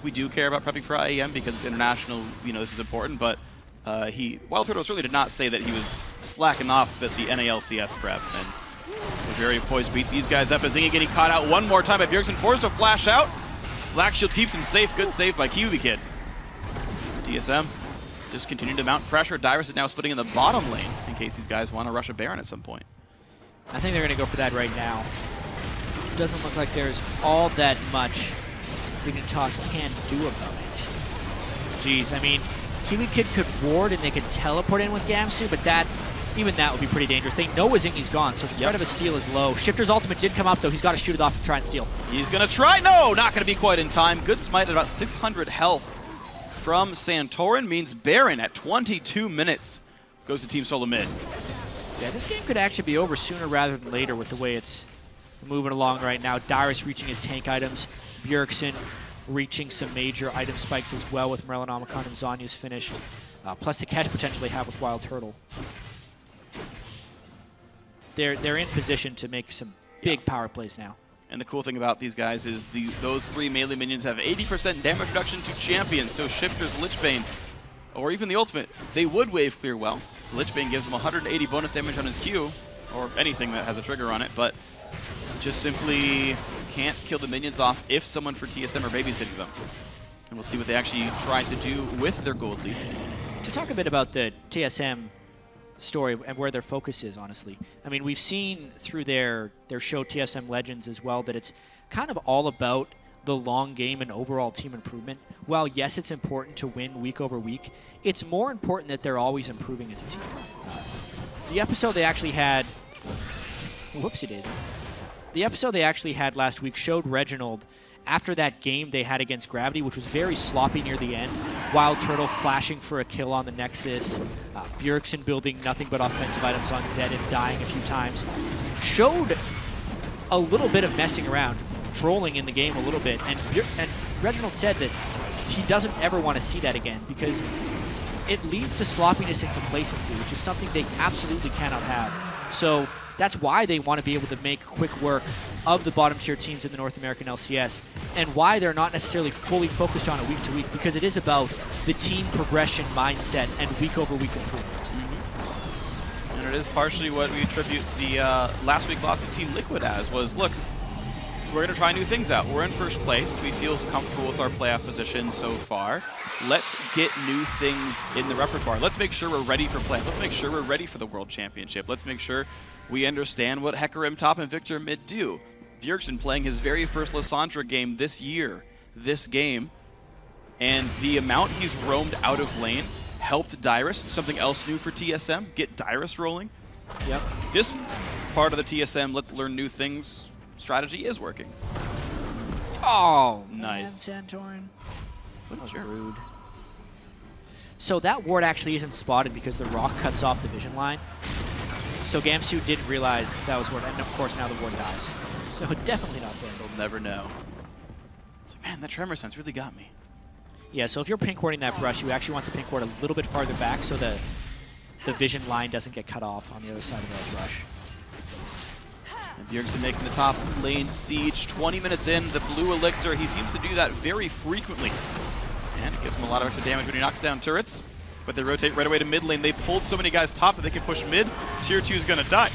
Speaker 1: we do care about prepping for IEM because it's international, you know, this is important, but Wild Turtle certainly did not say that he was slacking off at the NA LCS prep. And we're very poised to beat these guys up. Azingi getting caught out one more time by Bjergsen, forced to flash out. Black Shield keeps him safe. Good save by Kiwi Kid. TSM just continuing to mount pressure. Dyrus is now splitting in the bottom lane in case these guys want to rush a Baron at some point.
Speaker 2: I think they're going to go for that right now. It doesn't look like there's all that much Dignitas can do about it. Jeez, I mean, Kiwi Kid could ward and they could teleport in with Gamsu, but even that would be pretty dangerous. They know Azingi's gone, so the threat of a steal is low. Shifter's ultimate did come up, though. He's got to shoot it off to try and steal.
Speaker 1: He's going to try. No, not going to be quite in time. Good smite at about 600 health from Santorin means Baron at 22 minutes goes to Team SoloMid.
Speaker 2: Yeah, this game could actually be over sooner rather than later with the way it's moving along right now. Dyrus reaching his tank items. Bjergsen reaching some major item spikes as well with Morellonomicon and Zonya's finished. Plus the catch potential they have with Wild Turtle. They're in position to make some big power plays now.
Speaker 1: And the cool thing about these guys is those 3 melee minions have 80% damage reduction to champions. So Shifter's Lichbane, or even the ultimate, they would wave clear well. Lichbane gives them 180 bonus damage on his Q, or anything that has a trigger on it, but just simply can't kill the minions off if someone for TSM are babysitting them. And we'll see what they actually try to do with their gold lead.
Speaker 2: To talk a bit about the TSM story and where their focus is, honestly. I mean, we've seen through their show TSM Legends as well that it's kind of all about the long game and overall team improvement. While yes, it's important to win week over week, it's more important that they're always improving as a team. The episode they actually had, whoopsie daisy. The episode they actually had last week showed Reginald after that game they had against Gravity, which was very sloppy near the end. Wild Turtle flashing for a kill on the Nexus. Bjergsen building nothing but offensive items on Zed and dying a few times. Showed a little bit of messing around, trolling in the game a little bit. And Reginald said that he doesn't ever want to see that again because it leads to sloppiness and complacency, which is something they absolutely cannot have. So that's why they want to be able to make quick work of the bottom tier teams in the North American LCS, and why they're not necessarily fully focused on it week to week, because it is about the team progression mindset and week over week improvement.
Speaker 1: Mm-hmm. And it is partially what we attribute the last week loss to Team Liquid as, was, look, we're going to try new things out. We're in first place. We feel comfortable with our playoff position so far. Let's get new things in the repertoire. Let's make sure we're ready for playoff. Let's make sure we're ready for the World Championship. Let's make sure we understand what FLICKR top and Victor mid do. Bjergsen playing his very first Lissandra game this year, this game, and the amount he's roamed out of lane helped Dyrus, something else new for TSM, get Dyrus rolling.
Speaker 2: Yep.
Speaker 1: This part of the TSM let's learn new things strategy is working. Oh, nice.
Speaker 2: Man, Santorin.
Speaker 1: What
Speaker 2: That
Speaker 1: a
Speaker 2: was
Speaker 1: jerk.
Speaker 2: rude. So that ward actually isn't spotted because the rock cuts off the vision line. So Gamsu didn't realize that was ward, and of course now the ward dies. So it's definitely not there.
Speaker 1: They'll never know. So, man, that tremor sense really got me.
Speaker 2: Yeah, so if you're pink warding that brush, you actually want the pink ward a little bit farther back so the vision line doesn't get cut off on the other side of the brush.
Speaker 1: And Bjergsen making the top lane siege. 20 minutes in, the blue elixir, he seems to do that very frequently. And it gives him a lot of extra damage when he knocks down turrets. But they rotate right away to mid lane. They pulled so many guys top that they can push mid. Tier 2 is going to die.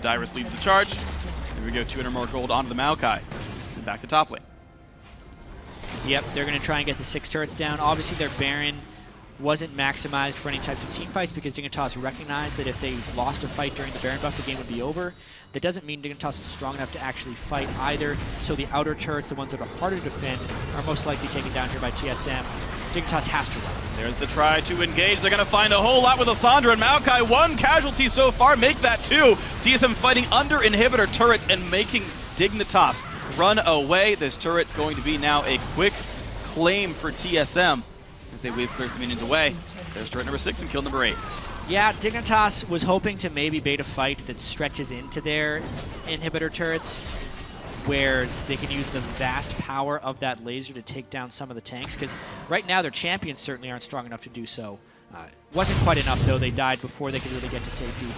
Speaker 1: Dyrus leads the charge. There we go, 200 more gold onto the Maokai. And back to top lane.
Speaker 2: Yep, they're going to try and get the 6 turrets down. Obviously, their Baron wasn't maximized for any types of team fights because Dignitas recognized that if they lost a fight during the Baron buff, the game would be over. That doesn't mean Dignitas is strong enough to actually fight either. So the outer turrets, the ones that are harder to defend, are most likely taken down here by TSM. Dignitas has to run.
Speaker 1: There's the try to engage. They're going to find a whole lot with Lissandra and Maokai. 1 casualty so far, make that 2. TSM fighting under inhibitor turrets and making Dignitas run away. This turret's going to be now a quick claim for TSM as they wave clear some minions away. There's turret number 6 and kill number 8.
Speaker 2: Yeah, Dignitas was hoping to maybe bait a fight that stretches into their inhibitor turrets, where they can use the vast power of that laser to take down some of the tanks, because right now their champions certainly aren't strong enough to do so. Wasn't quite enough, though. They died before they could really get to safety.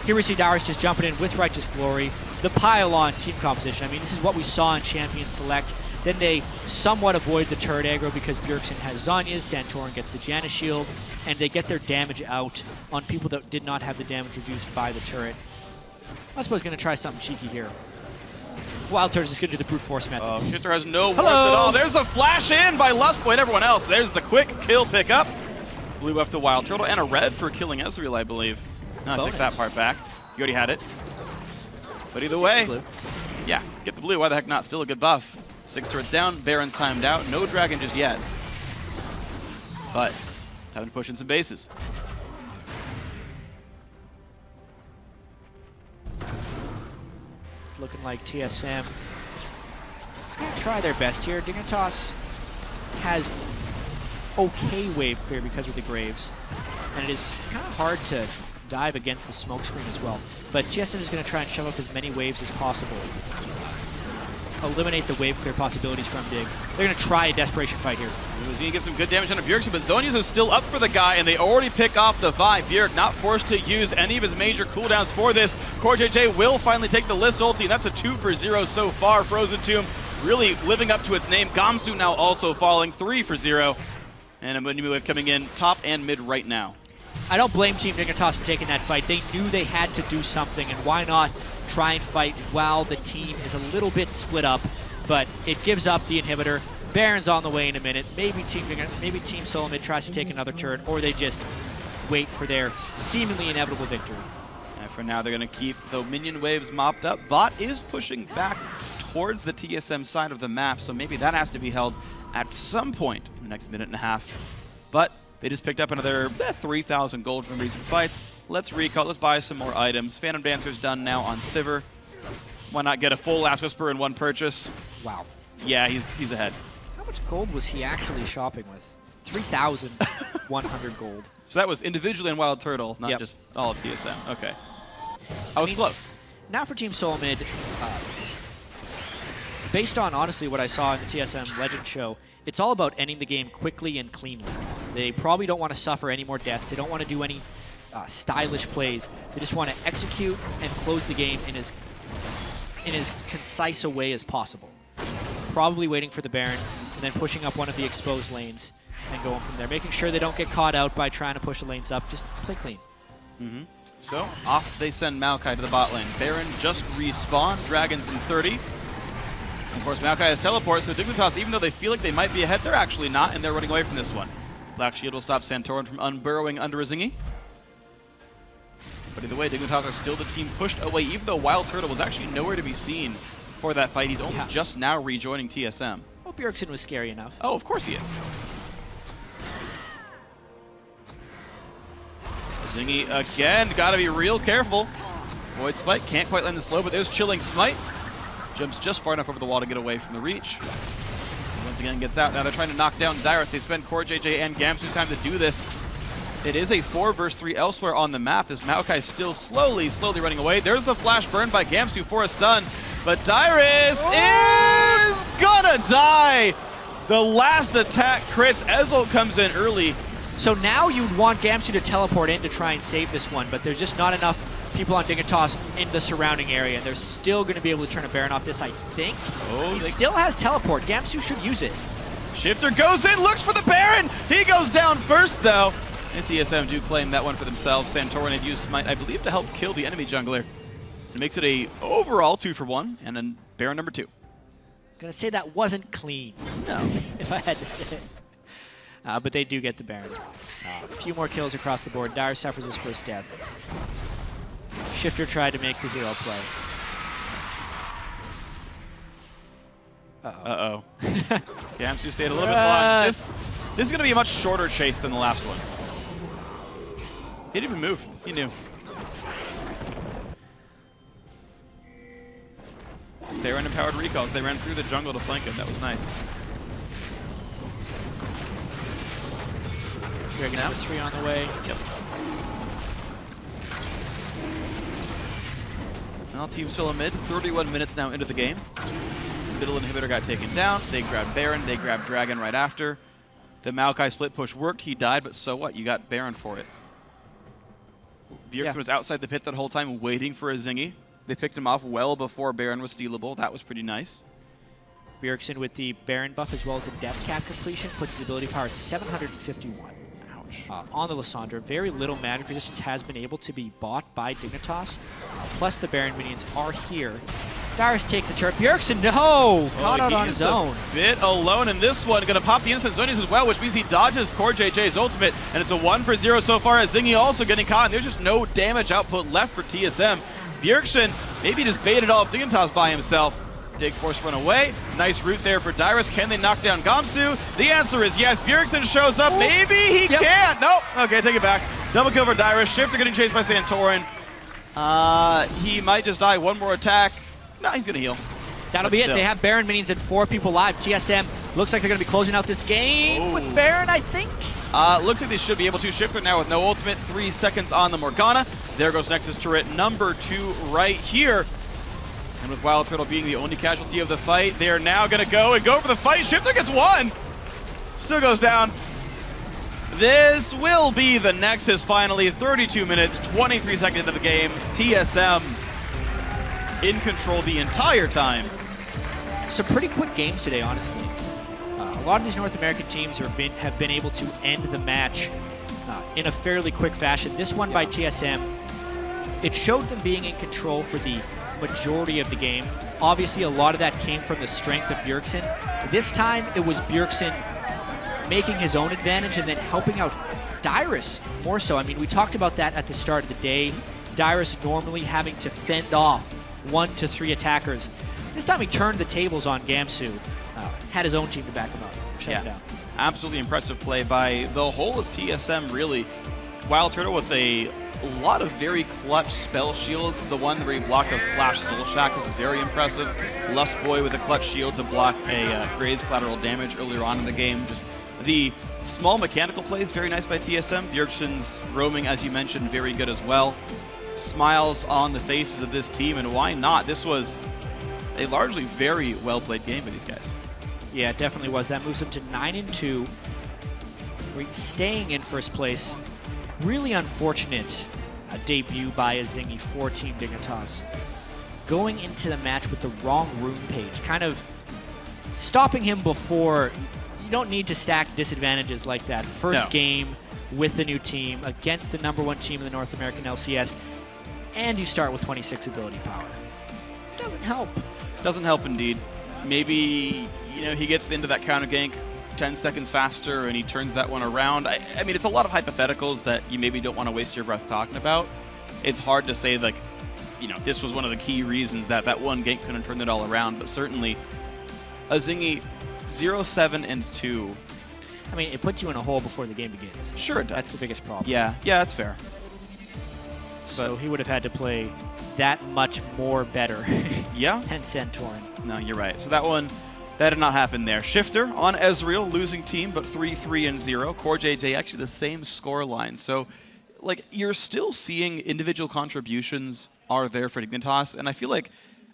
Speaker 2: Here we see Dyrus just jumping in with Righteous Glory. The pile-on team composition. I mean, this is what we saw in Champion Select. Then they somewhat avoid the turret aggro because Bjergsen has Zhonya's, Santorin gets the Janna shield, and they get their damage out on people that did not have the damage reduced by the turret. I suppose going to try something cheeky here. Wild Turret is just going to do the brute force method.
Speaker 1: Oh, Shifter has no warmth at all. There's the flash in by Lustboy and everyone else. There's the quick kill pickup. Blue buff to Wild Turtle and a red for killing Ezreal, I believe. No, I take that part back. You already had it. But either way, yeah, get the blue. Why the heck not? Still a good buff. 6 turrets down. Baron's timed out. No dragon just yet. But time to push in some bases.
Speaker 2: It's looking like TSM is going to try their best here. Dignitas has okay wave clear because of the Graves, and it is kind of hard to dive against the smoke screen as well. But TSM is going to try and shove up as many waves as possible. Eliminate the wave clear possibilities from Dig. They're going to try a desperation fight here.
Speaker 1: He's going to get some good damage on Bjergsen, but Zhonya's is still up for the guy, and they already pick off the Vi. Bjerg not forced to use any of his major cooldowns for this. Core JJ will finally take the Liss ulti, and that's a 2 for 0 so far. Frozen Tomb really living up to its name. Gamsu now also falling 3 for 0. And a new wave coming in top and mid right now.
Speaker 2: I don't blame Team Dignitas for taking that fight. They knew they had to do something, and why not try and fight while the team is a little bit split up, but it gives up the inhibitor. Baron's on the way in a minute. Maybe Team SoloMid tries to take another turn, or they just wait for their seemingly inevitable victory.
Speaker 1: And for now, they're going to keep the minion waves mopped up. Bot is pushing back towards the TSM side of the map, so maybe that has to be held at some point in the next minute and a half. But they just picked up another 3,000 gold from recent fights. Let's recall. Let's buy some more items. Phantom Dancer's done now on Sivir. Why not get a full Last Whisper in one purchase?
Speaker 2: Wow.
Speaker 1: Yeah, he's ahead.
Speaker 2: How much gold was he actually shopping with? 3,100 gold.
Speaker 1: So that was individually in Wild Turtle, not just all of TSM. Okay. I was close.
Speaker 2: Now for Team SoloMid, based on, honestly, what I saw in the TSM Legend show, it's all about ending the game quickly and cleanly. They probably don't want to suffer any more deaths. They don't want to do any stylish plays. They just want to execute and close the game in as concise a way as possible. Probably waiting for the Baron, and then pushing up one of the exposed lanes and going from there. Making sure they don't get caught out by trying to push the lanes up. Just play clean.
Speaker 1: So off they send Maokai to the bot lane. Baron just respawned. Dragons in 30. Of course, Maokai has teleport, so Dignitas, even though they feel like they might be ahead, they're actually not, and they're running away from this one. Black Shield will stop Santorin from unburrowing under a Zingy. But either way, Dignitas are still the team pushed away, even though Wild Turtle was actually nowhere to be seen for that fight. He's only just now rejoining TSM.
Speaker 2: Well, Bjergsen was scary enough.
Speaker 1: Oh, of course he is. Zingy again, gotta be real careful. Void Spike can't quite land the slow, but there's Chilling Smite. Jumps just far enough over the wall to get away from the reach. Once again gets out. Now they're trying to knock down Dyrus. They spend Core JJ and Gamsu's time to do this. It is a 4 versus 3 elsewhere on the map. This Maokai is still slowly running away. There's the flash burn by Gamsu for a stun. But Dyrus is gonna die. The last attack crits. Ezel comes in early.
Speaker 2: So now you'd want Gamsu to teleport in to try and save this one, but there's just not enough people on Dignitas in the surrounding area, and they're still going to be able to turn a Baron off this, I think. He still has teleport. Gamsu should use it.
Speaker 1: Shifter goes in, looks for the Baron. He goes down first, though. And TSM do claim that one for themselves. Santorin had used Smite, I believe, to help kill the enemy jungler. It makes it a overall 2-for-1, and then Baron number 2.
Speaker 2: Gonna say that wasn't clean.
Speaker 1: No.
Speaker 2: If I had to say it. But they do get the Baron. A few more kills across the board. Dyrus suffers his first death. Shifter tried to make the hero play.
Speaker 1: Uh-oh. Gamsu stayed a little bit long. This is going to be a much shorter chase than the last one. He didn't even move. He knew. Baron empowered recalls. They ran through the jungle to flank him. That was nice.
Speaker 2: Dragon number 3 on the way.
Speaker 1: Yep. Now Team SoloMid, 31 minutes now into the game. Middle inhibitor got taken down. They grabbed Baron. They grabbed Dragon right after. The Maokai split push worked. He died, but so what? You got Baron for it. Bjergsen was outside the pit that whole time waiting for a Zingy. They picked him off well before Baron was stealable. That was pretty nice.
Speaker 2: Bjergsen with the Baron buff as well as a death cap completion puts his ability power at 751. On the Lissandra, very little magic resistance has been able to be bought by Dignitas. Plus the Baron minions are here. Dyrus takes the turret. Bjergsen, no! Caught out on his own.
Speaker 1: A bit alone in this one. Gonna pop the instant zonies as well, which means he dodges Core JJ's ultimate, and it's a 1-for-0 so far as Zingy also getting caught, and there's just no damage output left for TSM. Bjergsen maybe just baited all of Dignitas by himself. Dig force run away. Nice route there for Dyrus. Can they knock down Gamsu? The answer is yes. Bjergsen shows up. Maybe he can't. Nope. Okay, take it back. Double kill for Dyrus. Shifter getting chased by Santorin. He might just die. One more attack. No, he's going to heal.
Speaker 2: That'll be it. They have Baron minions and 4 people live. TSM looks like they're going to be closing out this game with Baron, I think.
Speaker 1: Looks like they should be able to. Shifter now with no ultimate. 3 seconds on the Morgana. There goes Nexus turret number 2 right here. And with Wild Turtle being the only casualty of the fight, they are now going to go for the fight. Shifter gets 1. Still goes down. This will be the Nexus finally. 32 minutes, 23 seconds into the game. TSM in control the entire time.
Speaker 2: Some pretty quick games today, honestly. A lot of these North American teams have been able to end the match in a fairly quick fashion. This one by TSM, it showed them being in control for the majority of the game. Obviously, a lot of that came from the strength of Bjergsen. This time, it was Bjergsen making his own advantage and then helping out Dyrus more so. I mean, we talked about that at the start of the day. Dyrus normally having to fend off 1 to 3 attackers. This time he turned the tables on Gamsu. Had his own team to back him up. Shut him down.
Speaker 1: Absolutely impressive play by the whole of TSM, really. Wild Turtle with a lot of very clutch spell shields. The one where he blocked a Flash Soul Shack was very impressive. Lust Boy with a clutch shield to block a Graze collateral damage earlier on in the game. Just the small mechanical plays, very nice by TSM. Bjergsen's roaming, as you mentioned, very good as well. Smiles on the faces of this team, and why not? This was a largely very well-played game by these guys.
Speaker 2: Yeah, it definitely was. That moves him to 9-2. Staying in first place. Really unfortunate debut by Azingi for Team Dignitas. Going into the match with the wrong rune page, kind of stopping him before. You don't need to stack disadvantages like that. First game with the new team against the #1 team in the North American LCS, and you start with 26 ability power. Doesn't help.
Speaker 1: Doesn't help indeed. Maybe, he gets into that counter gank 10 seconds faster and he turns that one around. I mean, it's a lot of hypotheticals that you maybe don't want to waste your breath talking about. It's hard to say, like, this was one of the key reasons that one gank couldn't turn it all around, but certainly Azingi 0-7-2.
Speaker 2: I mean, it puts you in a hole before the game begins.
Speaker 1: Sure it does.
Speaker 2: That's the biggest problem.
Speaker 1: Yeah, that's fair.
Speaker 2: So he would have had to play that much more better than Santorin.
Speaker 1: No, you're right. So that did not happen there. Shifter on Ezreal, losing team, but 3-3-0. Core JJ actually the same score line. So, you're still seeing individual contributions are there for Dignitas, and I feel like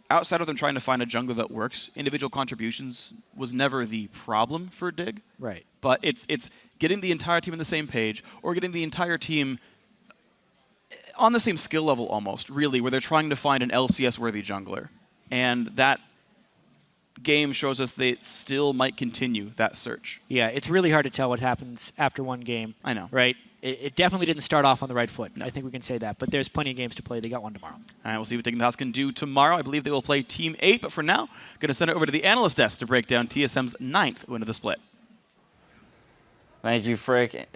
Speaker 1: outside of them trying to find a jungler that works, individual contributions was never the problem for Dig.
Speaker 2: Right.
Speaker 1: But it's getting the entire team on the same page, or getting the entire team on the same skill level almost, really, where they're trying to find an LCS-worthy jungler. And that game shows us they still might continue that search.
Speaker 2: Yeah, it's really hard to tell what happens after one game.
Speaker 1: I know.
Speaker 2: Right? It definitely didn't start off on the right foot. I think we can say that. But there's plenty of games to play. They got one tomorrow.
Speaker 1: All right, we'll see what Dignitas can do tomorrow. I believe they will play Team 8, but for now, going to send it over to the analyst desk to break down TSM's 9th win of the split.
Speaker 4: Thank you, Frick,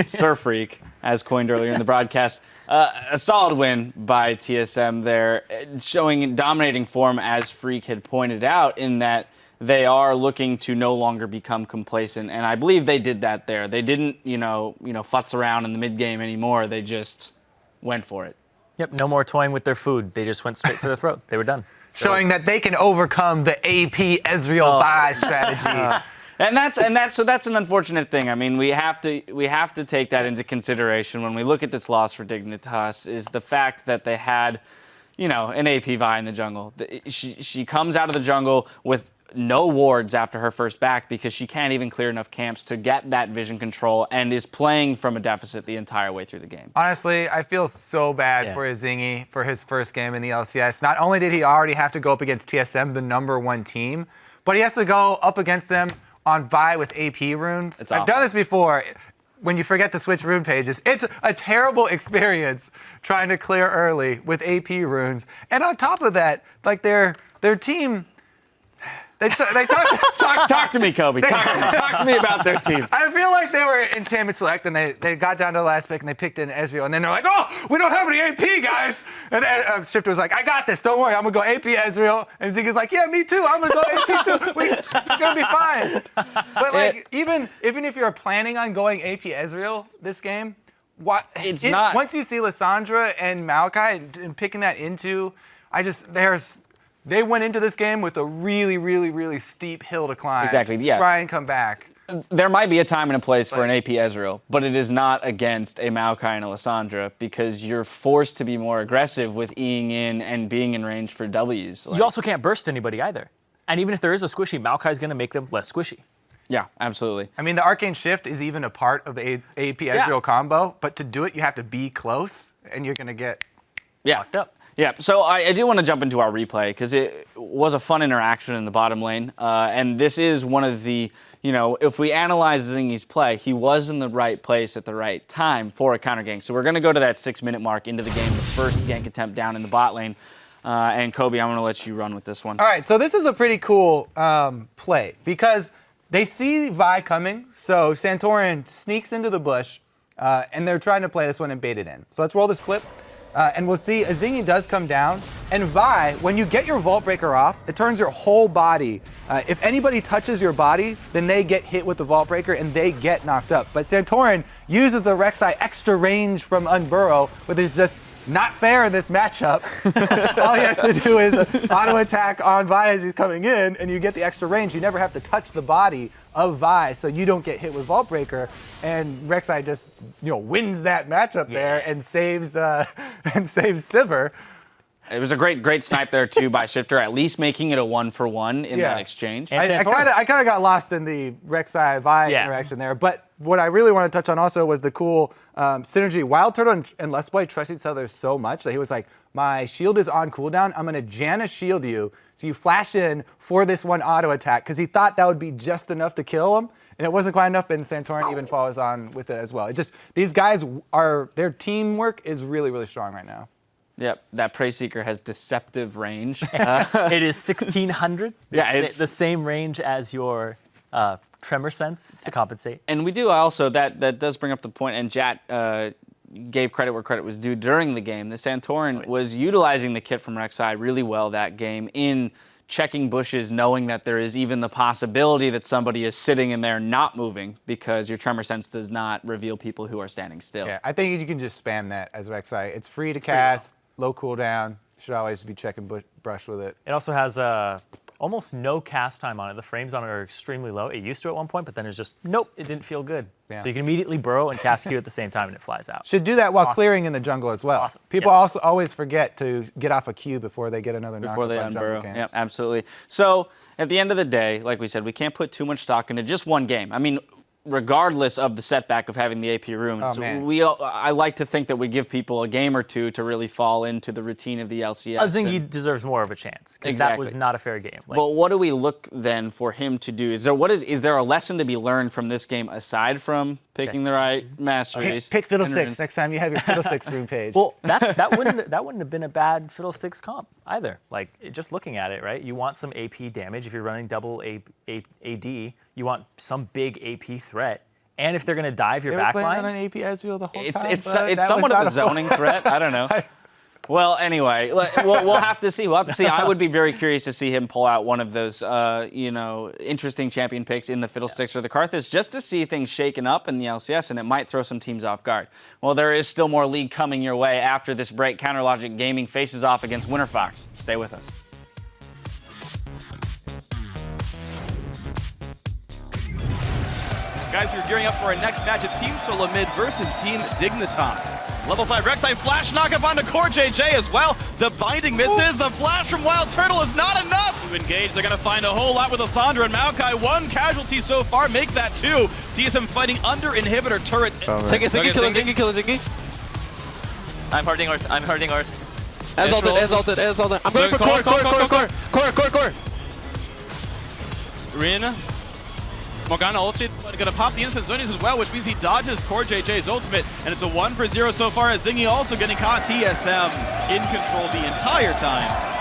Speaker 4: Sir Freak, as coined earlier in the broadcast. A solid win by TSM there, showing dominating form, as Freak had pointed out, in that they are looking to no longer become complacent, and I believe they did that there. They didn't, futz around in the mid game anymore. They just went for it.
Speaker 5: Yep, no more toying with their food. They just went straight for the throat. They were done.
Speaker 6: Showing that they can overcome the AP Ezreal buy strategy.
Speaker 4: And that's an unfortunate thing. I mean, we have to take that into consideration when we look at this loss for Dignitas, is the fact that they had, an AP Vi in the jungle. She comes out of the jungle with no wards after her first back because she can't even clear enough camps to get that vision control, and is playing from a deficit the entire way through the game.
Speaker 6: Honestly, I feel so bad for Azingi for his first game in the LCS. Not only did he already have to go up against TSM, the #1 team, but he has to go up against them on Vi with AP runes. I've done this before. When you forget to switch rune pages, it's a terrible experience trying to clear early with AP runes. And on top of that, their team... They
Speaker 4: Talk to me, Kobe. Talk to me about their team.
Speaker 6: I feel like they were in Champion Select, and they got down to the last pick, and they picked in Ezreal, and then they're like, oh, we don't have any AP, guys. And Shifter was like, I got this. Don't worry. I'm going to go AP Ezreal. And Ziggy's like, yeah, me too. I'm going to go AP too. We're going to be fine. But, even if you're planning on going AP Ezreal this game, once you see Lissandra and Maokai and picking that into, they went into this game with a really, really, really steep hill to climb.
Speaker 4: Exactly, yeah.
Speaker 6: Try and come back.
Speaker 4: There might be a time and a place for an AP Ezreal, but it is not against a Maokai and a Lissandra, because you're forced to be more aggressive with Eing in and being in range for Ws.
Speaker 5: You also can't burst anybody either. And even if there is a squishy, Maokai's going to make them less squishy.
Speaker 4: Yeah, absolutely.
Speaker 6: I mean, the Arcane Shift is even a part of the AP Ezreal combo, but to do it, you have to be close, and you're going to get
Speaker 5: locked up.
Speaker 4: Yeah, so I do want to jump into our replay because it was a fun interaction in the bottom lane. And this is one of the, if we analyze Zingy's play, he was in the right place at the right time for a counter gank. So we're going to go to that 6-minute mark into the game, the first gank attempt down in the bot lane. And Kobe, I'm going to let you run with this one.
Speaker 6: All right, so this is a pretty cool play because they see Vi coming. So Santorin sneaks into the bush, and they're trying to play this one and bait it in. So let's roll this clip. And we'll see Zingy does come down. And Vi, when you get your Vault Breaker off, it turns your whole body. If anybody touches your body, then they get hit with the Vault Breaker and they get knocked up. But Santorin uses the Rek'Sai extra range from Unburrow, which is just not fair in this matchup. All he has to do is auto attack on Vi as he's coming in, and you get the extra range. You never have to touch the body of Vi, so you don't get hit with Vault Breaker. And Rek'Sai just, wins that matchup there and saves Sivir.
Speaker 4: It was a great snipe there too by Shifter, at least making it a 1-for-1 in that exchange.
Speaker 6: I kind of got lost in the Rek'Sai Vi interaction there, but what I really want to touch on also was the cool synergy. Wild Turtle and Less Boy trust each other so much that he was like, my shield is on cooldown, I'm gonna Janna shield you, so you flash in for this one auto attack, because he thought that would be just enough to kill him, and it wasn't quite enough, and Santorin even follows on with it as well. These guys their teamwork is really, really strong right now.
Speaker 4: Yep, that Prey Seeker has deceptive range.
Speaker 5: It is 1600.
Speaker 4: Yeah, it's
Speaker 5: the same range as your Tremor Sense to compensate.
Speaker 4: And we do also, that does bring up the point, and Jat gave credit where credit was due during the game. The Santorin was utilizing the kit from Rek'Sai really well that game in checking bushes, knowing that there is even the possibility that somebody is sitting in there not moving because your Tremor Sense does not reveal people who are standing still.
Speaker 6: Yeah, I think you can just spam that as Rek'Sai. It's free to cast, low cooldown. Should always be checking brush with it.
Speaker 5: It also has almost no cast time on it. The frames on it are extremely low. It used to at one point, but then it's just, nope, it didn't feel good.
Speaker 6: Yeah.
Speaker 5: So you can immediately burrow and cast Q at the same time and it flies out.
Speaker 6: Should do that while clearing in the jungle as well.
Speaker 5: Awesome.
Speaker 6: People also always forget to get off a Q before they get another knock.
Speaker 4: Before they unburrow. Yep, absolutely. So at the end of the day, like we said, we can't put too much stock into just one game. I mean, regardless of the setback of having the AP runes, I like to think that we give people a game or two to really fall into the routine of the LCS.
Speaker 5: Zingy deserves more of a chance because that was not a fair game.
Speaker 4: But what do we look then for him to do? Is there a lesson to be learned from this game aside from picking the right masteries?
Speaker 6: Pick Fiddlesticks next time you have your Fiddlesticks room page.
Speaker 5: Well, that wouldn't have been a bad Fiddlesticks comp either. Like just looking at it, right? You want some AP damage if you're running double AD. You want some big AP threat. And if they're going to dive your backline.
Speaker 6: They were playing on an AP Ezreal the whole time.
Speaker 4: It's somewhat of a zoning threat. I don't know. Well, anyway, we'll have to see. We'll have to see. I would be very curious to see him pull out one of those, interesting champion picks in the Fiddlesticks or the Karthus just to see things shaken up in the LCS, and it might throw some teams off guard. Well, there is still more league coming your way after this break. Counterlogic Gaming faces off against WinterFox. Stay with us.
Speaker 1: Guys, we're gearing up for our next match. It's Team SoloMid versus Team Dignitas. Level 5 Rek'Sai flash knockup onto Core JJ as well. The binding misses. The flash from Wild Turtle is not enough to engage. They're going to find a whole lot with Asandra and Maokai. One casualty so far, make that two. TSM fighting under inhibitor turret.
Speaker 7: Take a Zingy, kill a Zingy.
Speaker 8: I'm hurting Earth.
Speaker 7: As ulted. I'm going for core.
Speaker 1: Rune. Morgana ulted, but gonna pop the instant zonies as well, which means he dodges Core JJ's ultimate, and it's a 1-for-0 so far as Zingy also getting caught. TSM in control the entire time.